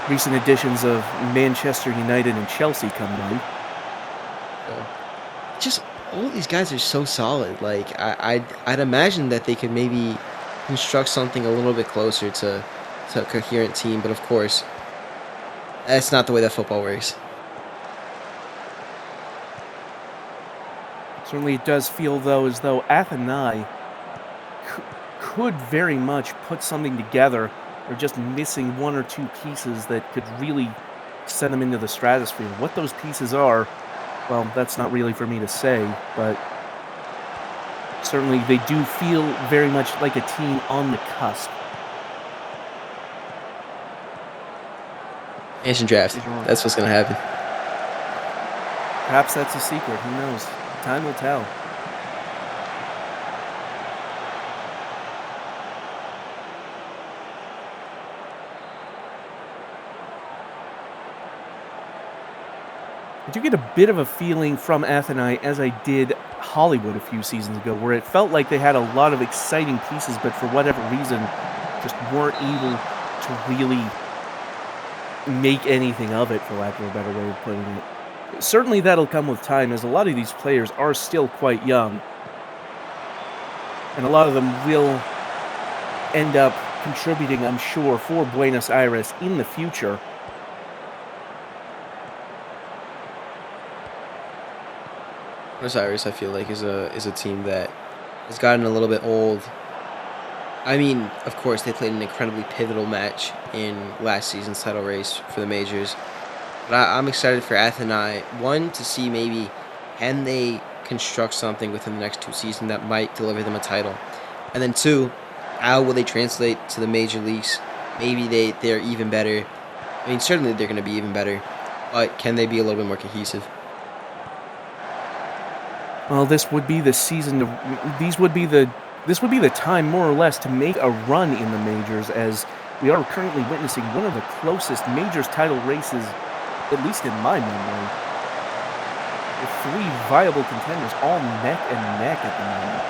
Recent additions of Manchester United and Chelsea come to mind. Just all these guys are so solid. I'd imagine that they could maybe construct something a little bit closer to a coherent team, but of course, that's not the way that football works. Certainly it does feel, though, as though Athenai could very much put something together. They're just missing 1 or 2 pieces that could really send them into the stratosphere. What those pieces are, well, that's not really for me to say, but certainly they do feel very much like a team on the cusp. Expansion draft. That's what's going to happen. Perhaps that's a secret. Who knows? Time will tell. I do get a bit of a feeling from Athenai, as I did Hollywood a few seasons ago, where it felt like they had a lot of exciting pieces, but for whatever reason, just weren't able to really make anything of it, for lack of a better way of putting it. Certainly that'll come with time, as a lot of these players are still quite young. And a lot of them will end up contributing, I'm sure, for Buenos Aires in the future. Buenos Aires, I feel like, is a team that has gotten a little bit old. I mean, of course, they played an incredibly pivotal match in last season's title race for the majors. But I'm excited for Atheni. One, to see maybe can they construct something within the next 2 seasons that might deliver them a title. And then two, how will they translate to the major leagues? Maybe they're even better. I mean, certainly they're going to be even better. But can they be a little bit more cohesive? Well, this would be the season this would be the time, more or less, to make a run in the majors, as we are currently witnessing one of the closest majors title races, at least in my memory. With 3 viable contenders, all neck and neck at the moment.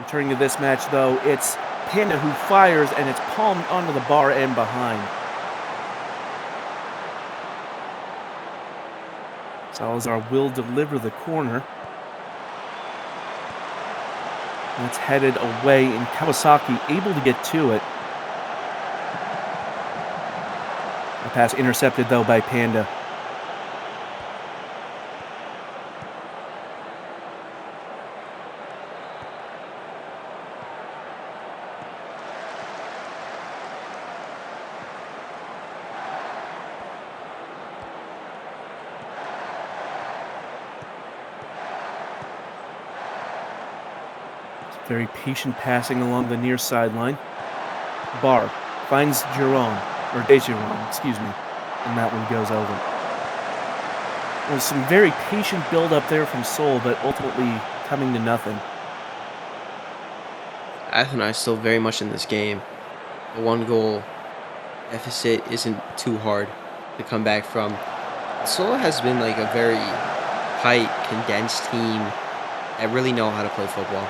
Returning to this match, though, it's Panda who fires, and it's palmed onto the bar and behind. Salazar will deliver the corner. And it's headed away, and Kawasaki able to get to it. The pass intercepted, though, by Panda. Very patient passing along the near sideline. Barr finds Dejiron, excuse me, and that one goes over. There's some very patient build-up there from Seoul, but ultimately coming to nothing. Atheni is still very much in this game. The 1-goal deficit isn't too hard to come back from. Seoul has been like a very tight, condensed team that really know how to play football.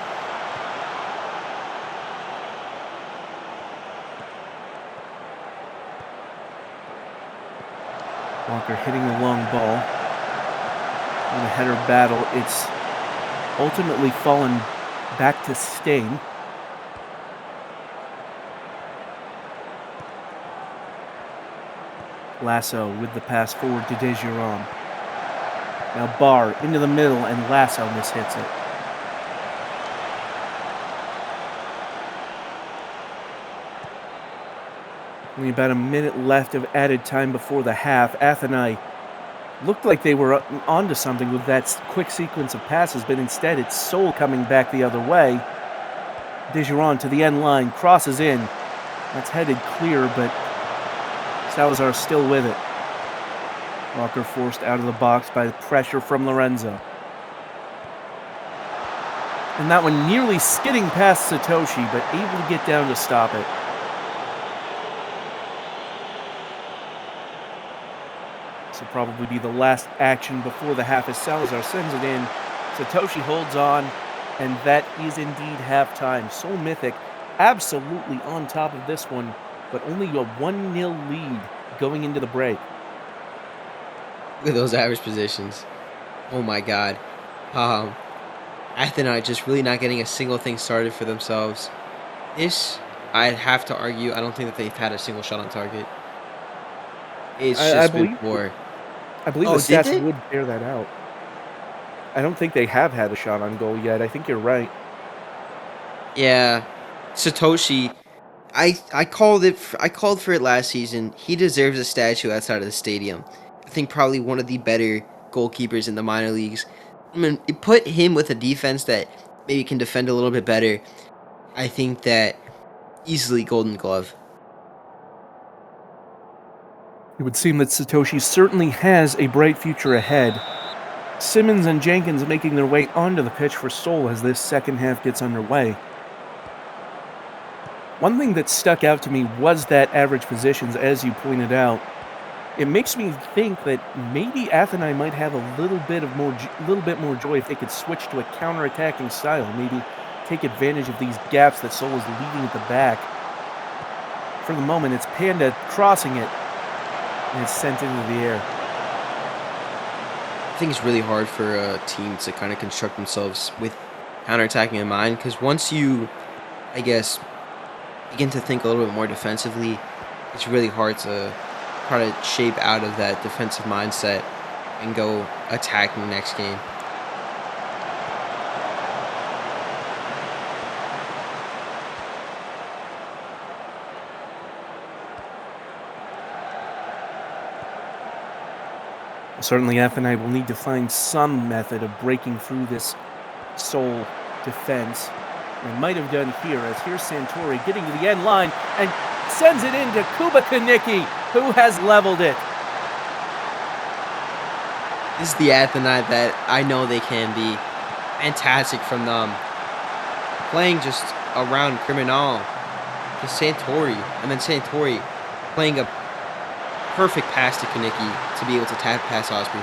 Walker hitting the long ball. In a header battle, it's ultimately fallen back to Stain. Lasso with the pass forward to Dejiron. Now Barr into the middle, and Lasso mishits it. Only about a minute left of added time before the half. Atheni looked like they were onto something with that quick sequence of passes, but instead it's Seoul coming back the other way. Dejiron to the end line, crosses in. That's headed clear, but Salazar still with it. Walker forced out of the box by the pressure from Lorenzo. And that one nearly skidding past Satoshi, but able to get down to stop it. This will probably be the last action before the half as Salazar sends it in. Satoshi holds on, and that is indeed halftime. Seoul Mythic absolutely on top of this one, but only a 1-0 lead going into the break. Look at those average positions. Oh my god. Atheni just really not getting a single thing started for themselves. This, I'd have to argue, I don't think that they've had a single shot on target. It's just been poor. I believe the stats would bear that out. I don't think they have had a shot on goal yet. I think you're right. Yeah. Satoshi, I called for it last season. He deserves a statue outside of the stadium. I think probably one of the better goalkeepers in the minor leagues. I mean, it put him with a defense that maybe can defend a little bit better. I think that easily Golden Glove. It would seem that Satoshi certainly has a bright future ahead. Simmons and Jenkins making their way onto the pitch for Seoul as this second half gets underway. One thing that stuck out to me was that average positions, as you pointed out. It makes me think that maybe Atheni might have a little bit more joy if they could switch to a counter-attacking style. Maybe take advantage of these gaps that Seoul is leaving at the back. For the moment, it's Panda crossing it, and it's sent into the air. think it's really hard for a team to kind of construct themselves with counterattacking in mind, because once you, I guess, begin to think a little bit more defensively, it's really hard to try to shape out of that defensive mindset and go attacking the next game. Certainly, Athens will need to find some method of breaking through this Seoul defense. They might have done here, as here's Santori getting to the end line and sends it into Kuba Kaniki, who has leveled it. This is the Athens that I know they can be. Fantastic from them. Playing just around Criminal to Santori, and then Santori playing a perfect pass to Kaniki to be able to tap past Osprey.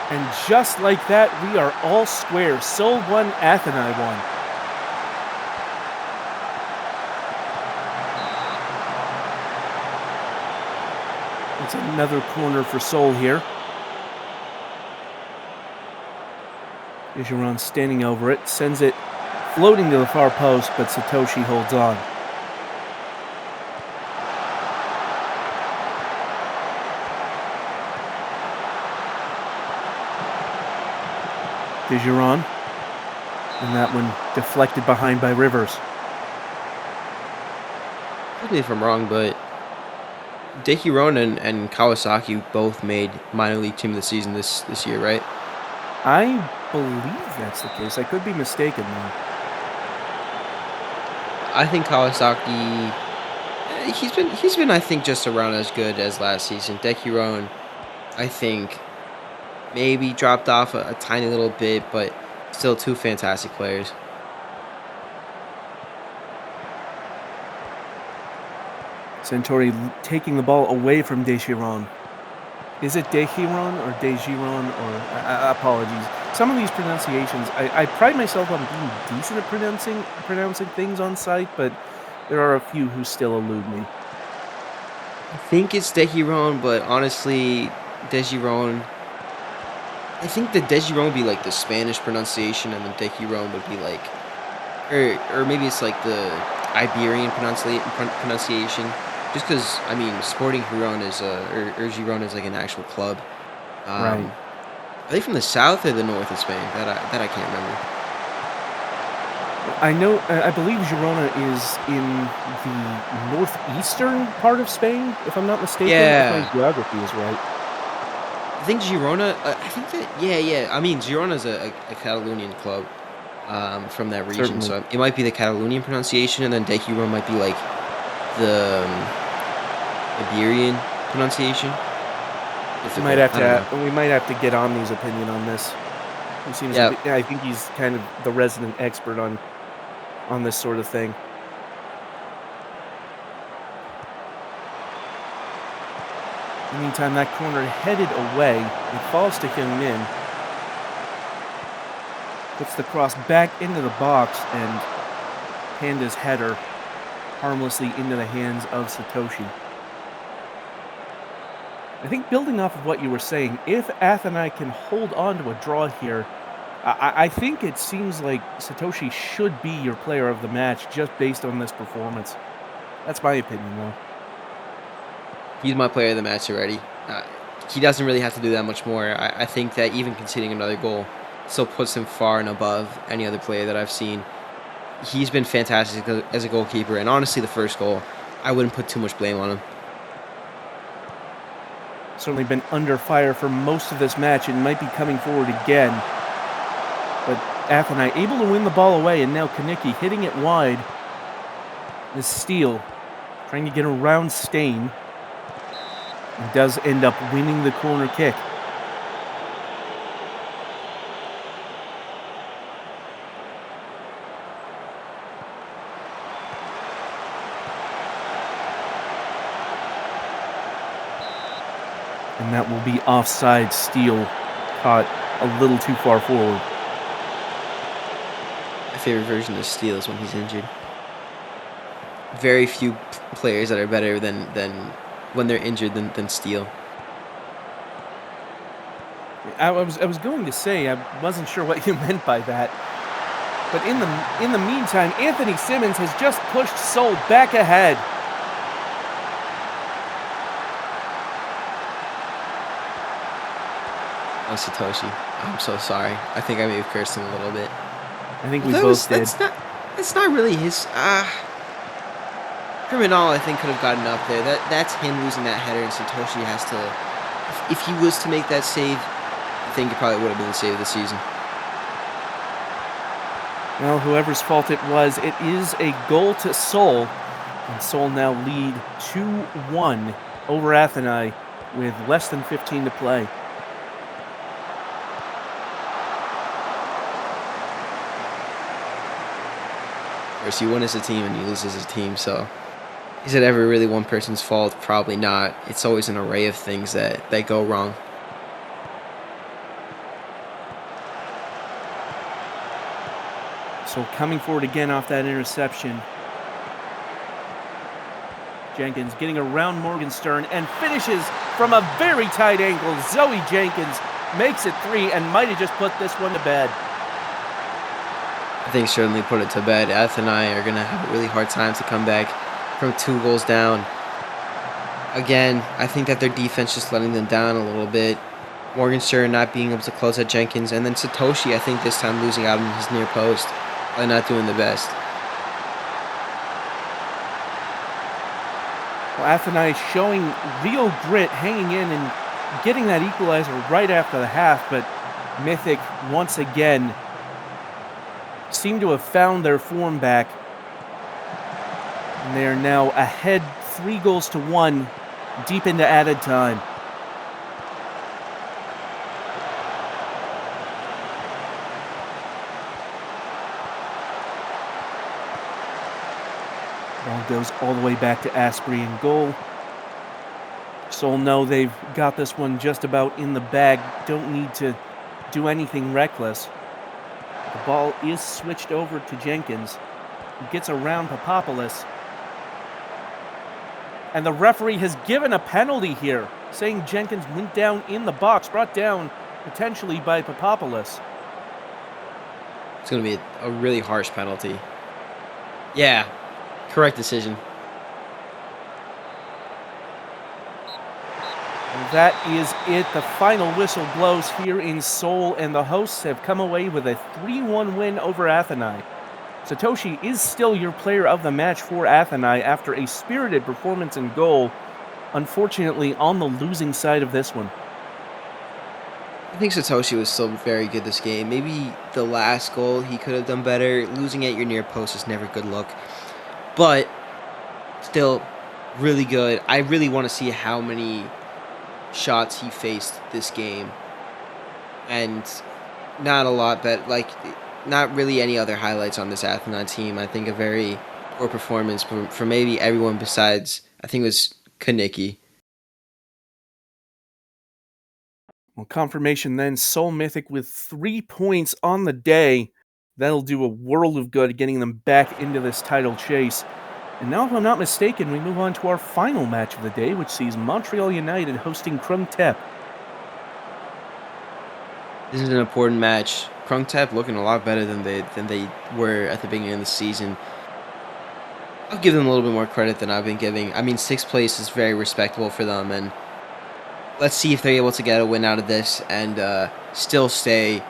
And just like that, we are all square. Seoul 1, Athens 1. It's another corner for Seoul here. Ijiron standing over it, sends it floating to the far post, but Satoshi holds on. Ijiron, and that one deflected behind by Rivers. Correct me if I'm wrong, but Daehee and Kawasaki both made minor league team of the season this year, right? I believe that's the case. I could be mistaken, though. I think Kawasaki, he's been I think just around as good as last season. Daehee, I think, maybe dropped off a tiny little bit, but still two fantastic players. Santori taking the ball away from Daehee. Is it Daehee or Daehee or apologies. Some of these pronunciations, I pride myself on being decent at pronouncing things on site, but there are a few who still elude me. I think it's Daehee, but honestly, Daehee, I think the Daehee would be like the Spanish pronunciation, and then Daehee would be like, or maybe it's like the Iberian pronunciation. Just because, I mean, Sporting Giron is or Giron is like an actual club. Right. Are they from the south or the north of Spain? That I can't remember. I know. I believe Girona is in the northeastern part of Spain, if I'm not mistaken. Yeah. If my geography is right. I think Girona. I think that. Yeah. I mean, Girona is a Catalonian club from that region, Certainly. so it might be the Catalonian pronunciation, and then Daehee might be like the Iberian pronunciation. We might have to get Omni's opinion on this. He seems. Yeah. I think he's kind of the resident expert on this sort of thing. In the meantime, that corner headed away. It falls to Hyun-min. Puts the cross back into the box, and Panda's header harmlessly into the hands of Satoshi. I think building off of what you were saying, if Athens can hold on to a draw here, I think it seems like Satoshi should be your player of the match just based on this performance. That's my opinion, though. He's my player of the match already. He doesn't really have to do that much more. I think that even conceding another goal still puts him far and above any other player that I've seen. He's been fantastic as a goalkeeper, and honestly, the first goal, I wouldn't put too much blame on him. Certainly been under fire for most of this match and might be coming forward again. But Athens able to win the ball away, and now Kaniki hitting it wide. This Steele trying to get around Stain, and does end up winning the corner kick. And that will be offside. Steele caught a little too far forward. My favorite version of Steele is when he's injured. Very few players that are better than when they're injured than Steele. I was going to say, I wasn't sure what you meant by that. But in the meantime, Anthony Simmons has just pushed Seoul back ahead. Oh, Satoshi, I'm so sorry. I think I may have cursed him a little bit. I think Well, we both did. That's not really his. Criminal, I think, could have gotten up there. That's him losing that header, and Satoshi has to. If he was to make that save, I think it probably would have been the save of the season. Well, whoever's fault it was, it is a goal to Seoul. And Seoul now lead 2-1 over Athenai with less than 15 to play. Of course, you win as a team and you lose as a team, so is it ever really one person's fault? Probably not. It's always an array of things that go wrong. So coming forward again off that interception. Jenkins getting around Morgenstern and finishes from a very tight angle. Zoe Jenkins makes it 3 and might have just put this one to bed. I think certainly put it to bed. Athenai are going to have a really hard time to come back from 2 goals down. Again, I think that their defense just letting them down a little bit. Morgenstern not being able to close at Jenkins. And then Satoshi, I think this time losing out on his near post. Probably not doing the best. Well, Athenai showing real grit, hanging in and getting that equalizer right after the half. But Mythic, once again, seem to have found their form back. And they are now ahead 3-1 deep into added time. Ball goes all the way back to Asprey in goal. Seoul know they've got this one just about in the bag. Don't need to do anything reckless. The ball is switched over to Jenkins. He gets around Papopoulos. And the referee has given a penalty here, saying Jenkins went down in the box, brought down potentially by Papopoulos. It's going to be a really harsh penalty. Yeah, correct decision. And that is it. The final whistle blows here in Seoul, and the hosts have come away with a 3-1 win over Athenai. Satoshi is still your player of the match for Athenai after a spirited performance in goal, unfortunately on the losing side of this one. I think Satoshi was still very good this game. Maybe the last goal he could have done better. Losing at your near post is never a good look. But still really good. I really want to see how many shots he faced this game. And not a lot, but not really any other highlights on this Athenai team. I think a very poor performance for maybe everyone besides, I think it was Kaniki. Well, confirmation then, Seoul Mythic with 3 points on the day. That'll do a world of good getting them back into this title chase. And now, if I'm not mistaken, we move on to our final match of the day, which sees Montreal United hosting Krungtep. This is an important match. Krungtep looking a lot better than they were at the beginning of the season. I'll give them a little bit more credit than I've been giving. I mean, 6th place is very respectable for them, and let's see if they're able to get a win out of this and still stay,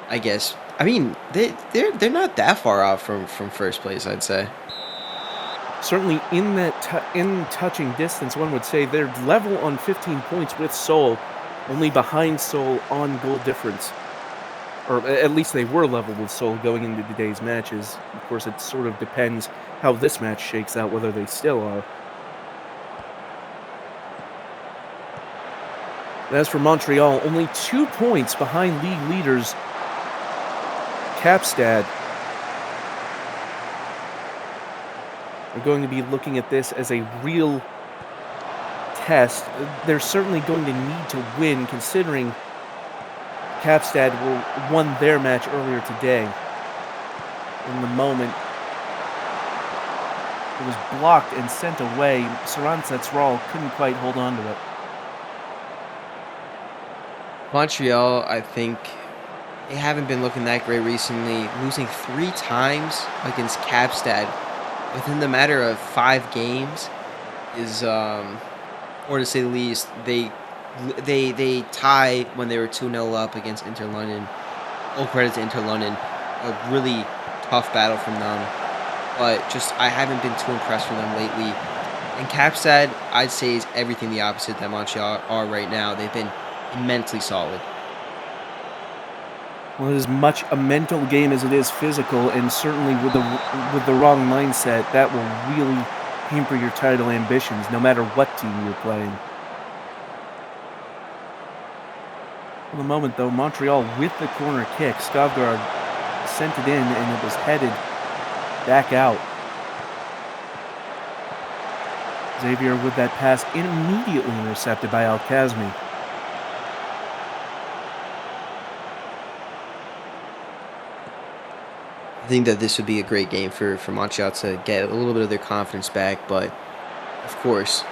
I guess. I mean, they're not that far off from 1st place, I'd say. Certainly in that in touching distance, one would say they're level on 15 points with Seoul, only behind Seoul on goal difference. Or at least they were level with Seoul going into today's matches. Of course, it sort of depends how this match shakes out, whether they still are. As for Montreal, only 2 points behind league leaders Kapstad. We're going to be looking at this as a real test. They're certainly going to need to win, considering Kapstad won their match earlier today. In the moment, it was blocked and sent away. Saran Setsural couldn't quite hold on to it. Montreal, I think they haven't been looking that great recently, losing 3 times against Capstad within the matter of 5 games is, or to say the least, they tie when they were 2-0 up against Inter London. All credit to Inter London, a really tough battle from them, but just I haven't been too impressed with them lately. And Capstad, I'd say, is everything the opposite that Montreal are right now. They've been immensely solid. Well, it is much a mental game as it is physical, and certainly with the wrong mindset, that will really hamper your title ambitions, no matter what team you're playing. For the moment, though, Montreal with the corner kick, Skavgard sent it in, and it was headed back out. Xavier with that pass immediately intercepted by Al-Kazmi. I think that this would be a great game for Montreal to get a little bit of their confidence back, but of course,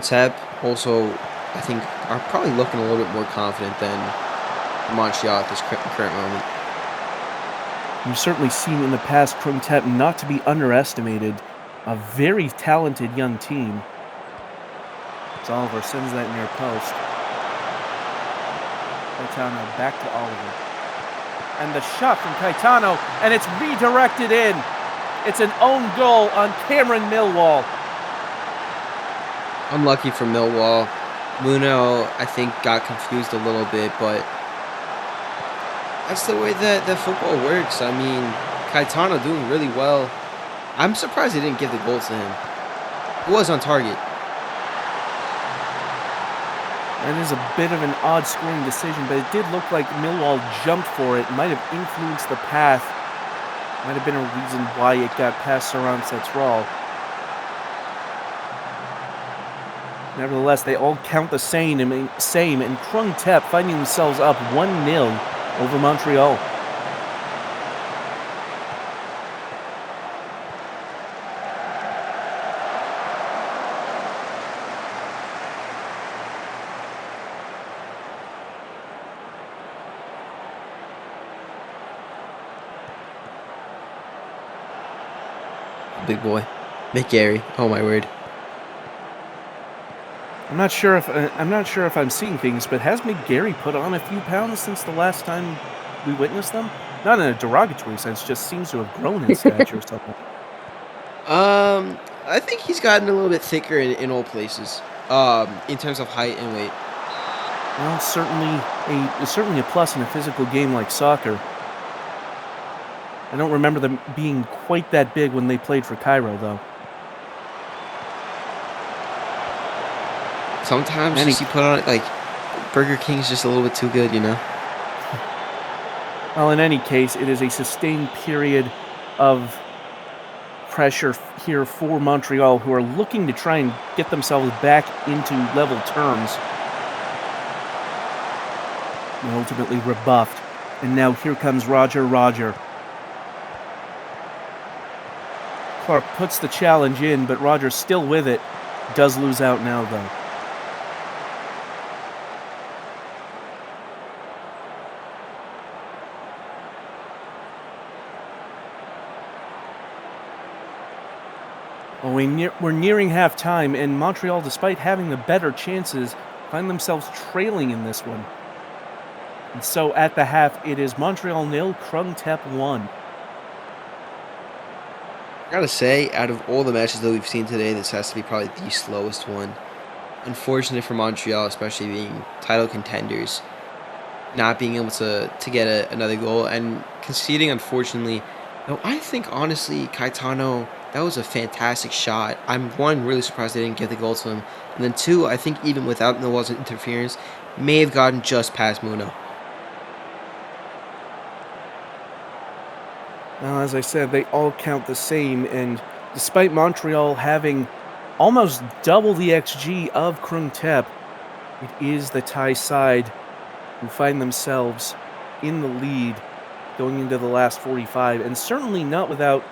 Tep also, I think, are probably looking a little bit more confident than Montreal at this current moment. You've certainly seen in the past Tep not to be underestimated. A very talented young team. As Oliver sends that near post. Caetano back to Oliver. And the shot from Caetano, and it's redirected in. It's an own goal on Cameron Millwall. Unlucky for Millwall. Muno, I think, got confused a little bit, but that's the way that football works. I mean, Caetano doing really well. I'm surprised they didn't give the goal to him. He was on target. That is a bit of an odd scoring decision, but it did look like Millwall jumped for it. Might have influenced the path. Might have been a reason why it got past Saran Setral. Nevertheless, they all count the same, and Tep finding themselves up 1-0 over Montreal. Big boy. McGarry. Oh my word. I'm not sure if I'm seeing things, but has McGarry put on a few pounds since the last time we witnessed them? Not in a derogatory sense, just seems to have grown in stature or something. I think he's gotten a little bit thicker in all places. In terms of height and weight. Well, certainly a plus in a physical game like soccer. I don't remember them being quite that big when they played for Cairo, though. Sometimes you put on it, like, Burger King's just a little bit too good, you know? Well, in any case, it is a sustained period of pressure here for Montreal, who are looking to try and get themselves back into level terms. And ultimately rebuffed. And now here comes Roger. Clark puts the challenge in, but Roger's still with it. Does lose out now, though. Well, we're nearing halftime, and Montreal, despite having the better chances, find themselves trailing in this one. And so at the half, it is Montreal 0, Tep 1. I gotta say, out of all the matches that we've seen today, this has to be probably the slowest one. Unfortunate for Montreal, especially being title contenders, not being able to get another goal and conceding, unfortunately. No, I think, honestly, Caetano, that was a fantastic shot. I'm, one, really surprised they didn't give the goal to him. And then, two, I think even without Millwall's interference, may have gotten just past Muno. Now, as I said, they all count the same, and despite Montreal having almost double the XG of Tep, it is the Thai side who find themselves in the lead going into the last 45, and certainly not without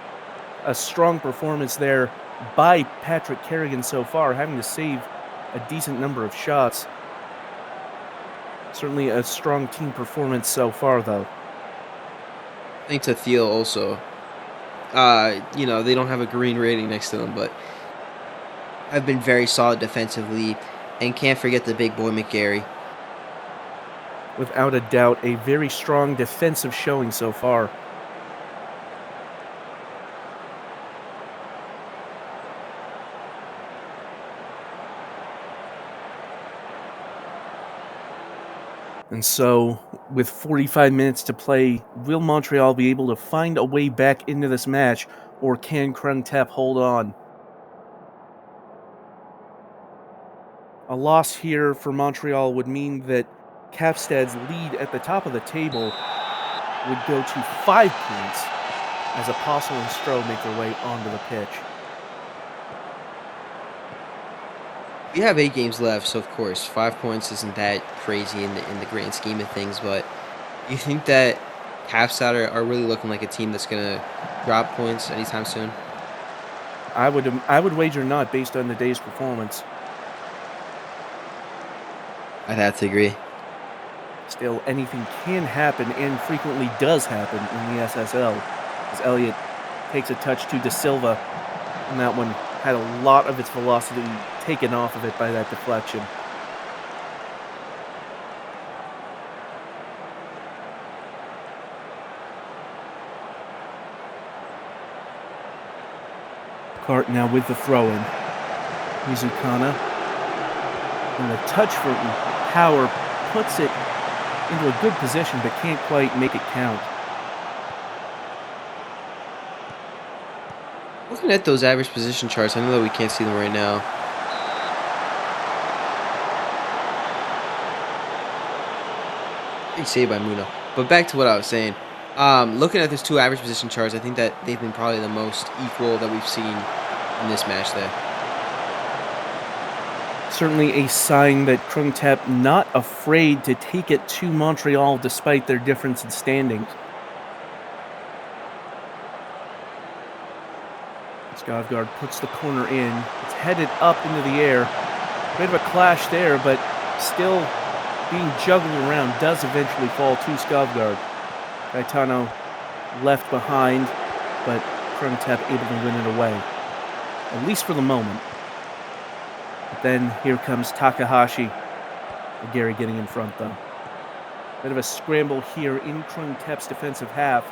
a strong performance there by Patrick Kerrigan so far, having to save a decent number of shots. Certainly a strong team performance so far, though. I think to Thiel also. They don't have a green rating next to them, but have been very solid defensively. And can't forget the big boy McGarry. Without a doubt, a very strong defensive showing so far. And so, with 45 minutes to play, will Montreal be able to find a way back into this match, or can Krung-Tep hold on? A loss here for Montreal would mean that Kapstad's lead at the top of the table would go to 5 points as Apostle and Stroh make their way onto the pitch. We have 8 games left, so of course 5 points isn't that crazy in the grand scheme of things. But you think that Kapstad are really looking like a team that's gonna drop points anytime soon? I would wager not, based on the day's performance. I'd have to agree. Still, anything can happen, and frequently does happen in the SSL, as Elliott takes a touch to De Silva, and that one had a lot of its velocity taken off of it by that deflection. Cart now with the throw-in. Mizukana, and the touch for Power puts it into a good position, but can't quite make it count. Looking at those average position charts, I know that we can't see them right now. Big save by Muna. But back to what I was saying. Looking at those 2 average position charts, I think that they've been probably the most equal that we've seen in this match there. Certainly a sign that Krung-Tep not afraid to take it to Montreal despite their difference in standings. Skavgard puts the corner in. It's headed up into the air. Bit of a clash there, but still being juggled around, does eventually fall to Skavgard. Gaetano left behind, but Krung-Tep able to win it away, at least for the moment. But then here comes Takahashi. Gary getting in front, though. Bit of a scramble here in Krung-Tep's defensive half.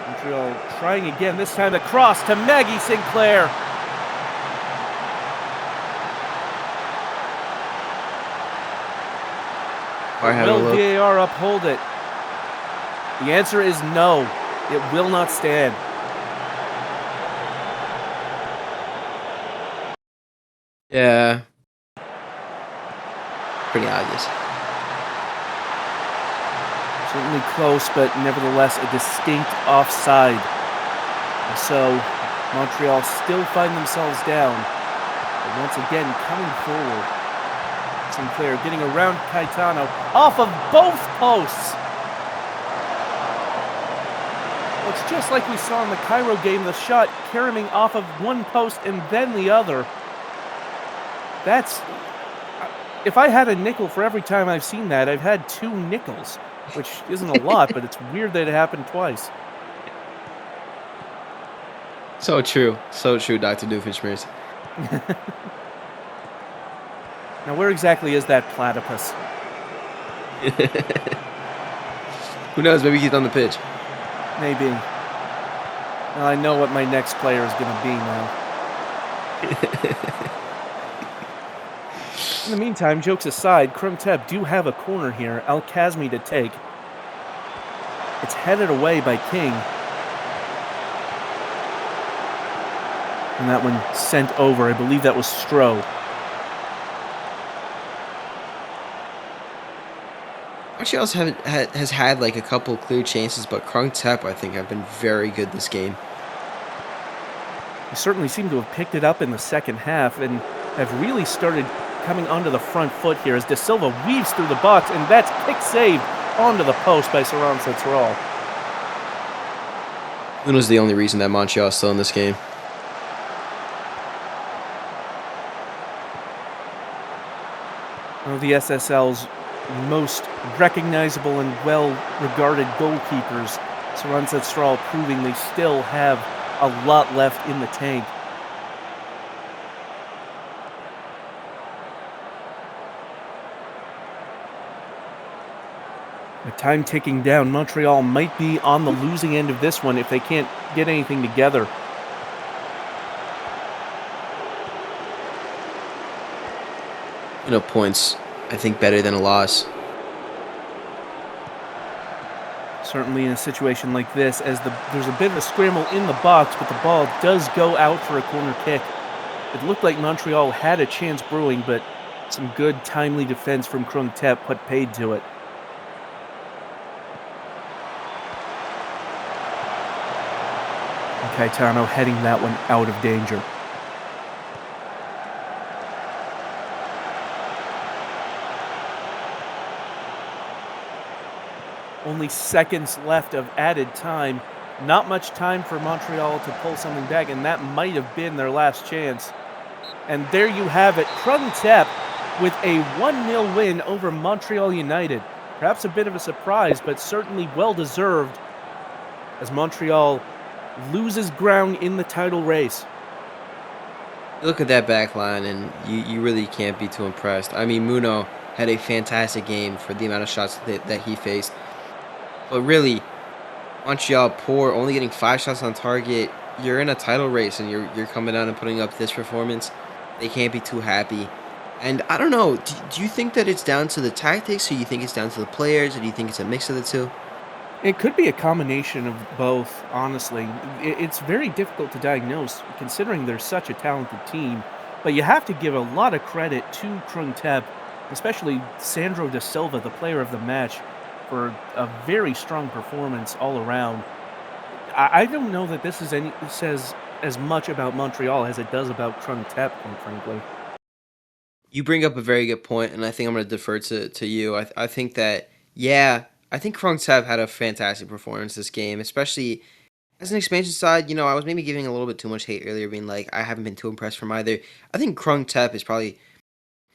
Montreal trying again, this time the cross to Maggie Sinclair. Will VAR uphold it? The answer is no. It will not stand. Yeah. Pretty obvious. Certainly close, but nevertheless a distinct offside. And so Montreal still find themselves down, but once again coming forward. Sinclair getting around Caetano off of both posts. Looks just like we saw in the Cairo game, the shot caroming off of one post and then the other. That's... If I had a nickel for every time I've seen that, I've had 2 nickels, which isn't a lot, but it's weird that it happened twice. So true, Dr. Doofenshmirtz. Now, where exactly is that platypus? Who knows? Maybe he's on the pitch. Maybe. Well, I know what my next player is going to be now. In the meantime, jokes aside, Krung-Tep do have a corner here. Al-Kazmi to take. It's headed away by King. And that one sent over. I believe that was Stroh. Montreal has had like a couple clear chances, but Krung-Tep, I think, have been very good this game. They certainly seem to have picked it up in the second half and have really started coming onto the front foot here as De Silva weaves through the box, and that's kick saved onto the post by Saran Setral. Luna's the only reason that Montreal is still in this game. One of the SSL's most recognizable and well-regarded goalkeepers, Saransa Strahl, proving they still have a lot left in the tank. With time ticking down, Montreal might be on the losing end of this one if they can't get anything together. Points, I think, better than a loss. Certainly in a situation like this, as there's a bit of a scramble in the box, but the ball does go out for a corner kick. It looked like Montreal had a chance brewing, but some good, timely defense from Krung Tep put paid to it. And Caetano heading that one out of danger. Only seconds left of added time. Not much time for Montreal to pull something back, and that might have been their last chance. And there you have it, Krung Tep with a 1-0 win over Montreal United. Perhaps a bit of a surprise, but certainly well-deserved as Montreal loses ground in the title race. Look at that back line, and you really can't be too impressed. I mean, Muno had a fantastic game for the amount of shots that he faced. But really, Montreal poor, only getting 5 shots on target. You're in a title race, and you're coming out and putting up this performance. They can't be too happy. And I don't know, do you think that it's down to the tactics, or do you think it's down to the players, or do you think it's a mix of the two? It could be a combination of both, honestly. It's very difficult to diagnose considering they're such a talented team, but you have to give a lot of credit to Krung Tep, especially Sandro da Silva, the player of the match, for a very strong performance all around. I don't know that this says as much about Montreal as it does about Krung Tep, quite frankly. You bring up a very good point, and I think I'm going to defer to you. I think that, yeah, I think Krong's have had a fantastic performance this game, especially as an expansion side. I was maybe giving a little bit too much hate earlier, being like, I haven't been too impressed from either. I think Krung Tep is probably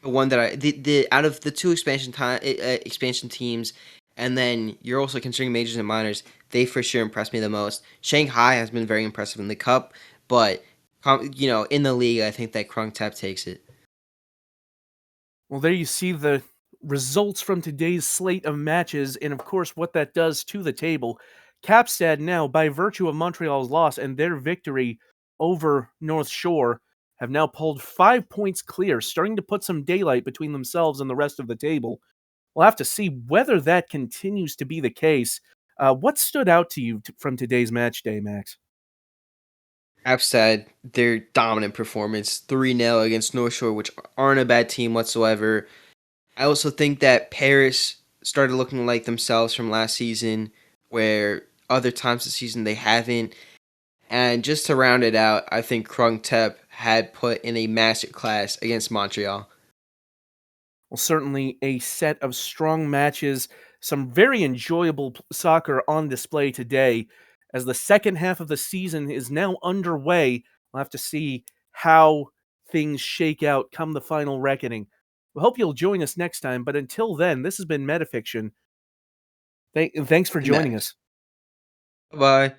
the one that the out of the two expansion teams, and then you're also considering majors and minors, they for sure impressed me the most. Shanghai has been very impressive in the cup, but in the league, I think that Krung Tep takes it. Well, there you see the results from today's slate of matches, and of course, what that does to the table. Capstad now, by virtue of Montreal's loss and their victory over North Shore, have now pulled 5 points clear, starting to put some daylight between themselves and the rest of the table. We'll have to see whether that continues to be the case. What stood out to you from today's match day, Max? Capstad, their dominant performance, 3-0 against North Shore, which aren't a bad team whatsoever. I also think that Paris started looking like themselves from last season, where other times this season they haven't. And just to round it out, I think Krung Tep had put in a master class against Montreal. Well, certainly a set of strong matches, some very enjoyable soccer on display today. As the second half of the season is now underway, we'll have to see how things shake out come the final reckoning. We hope you'll join us next time, but until then, this has been Metafiction. Thanks for joining Max. us. Bye-bye.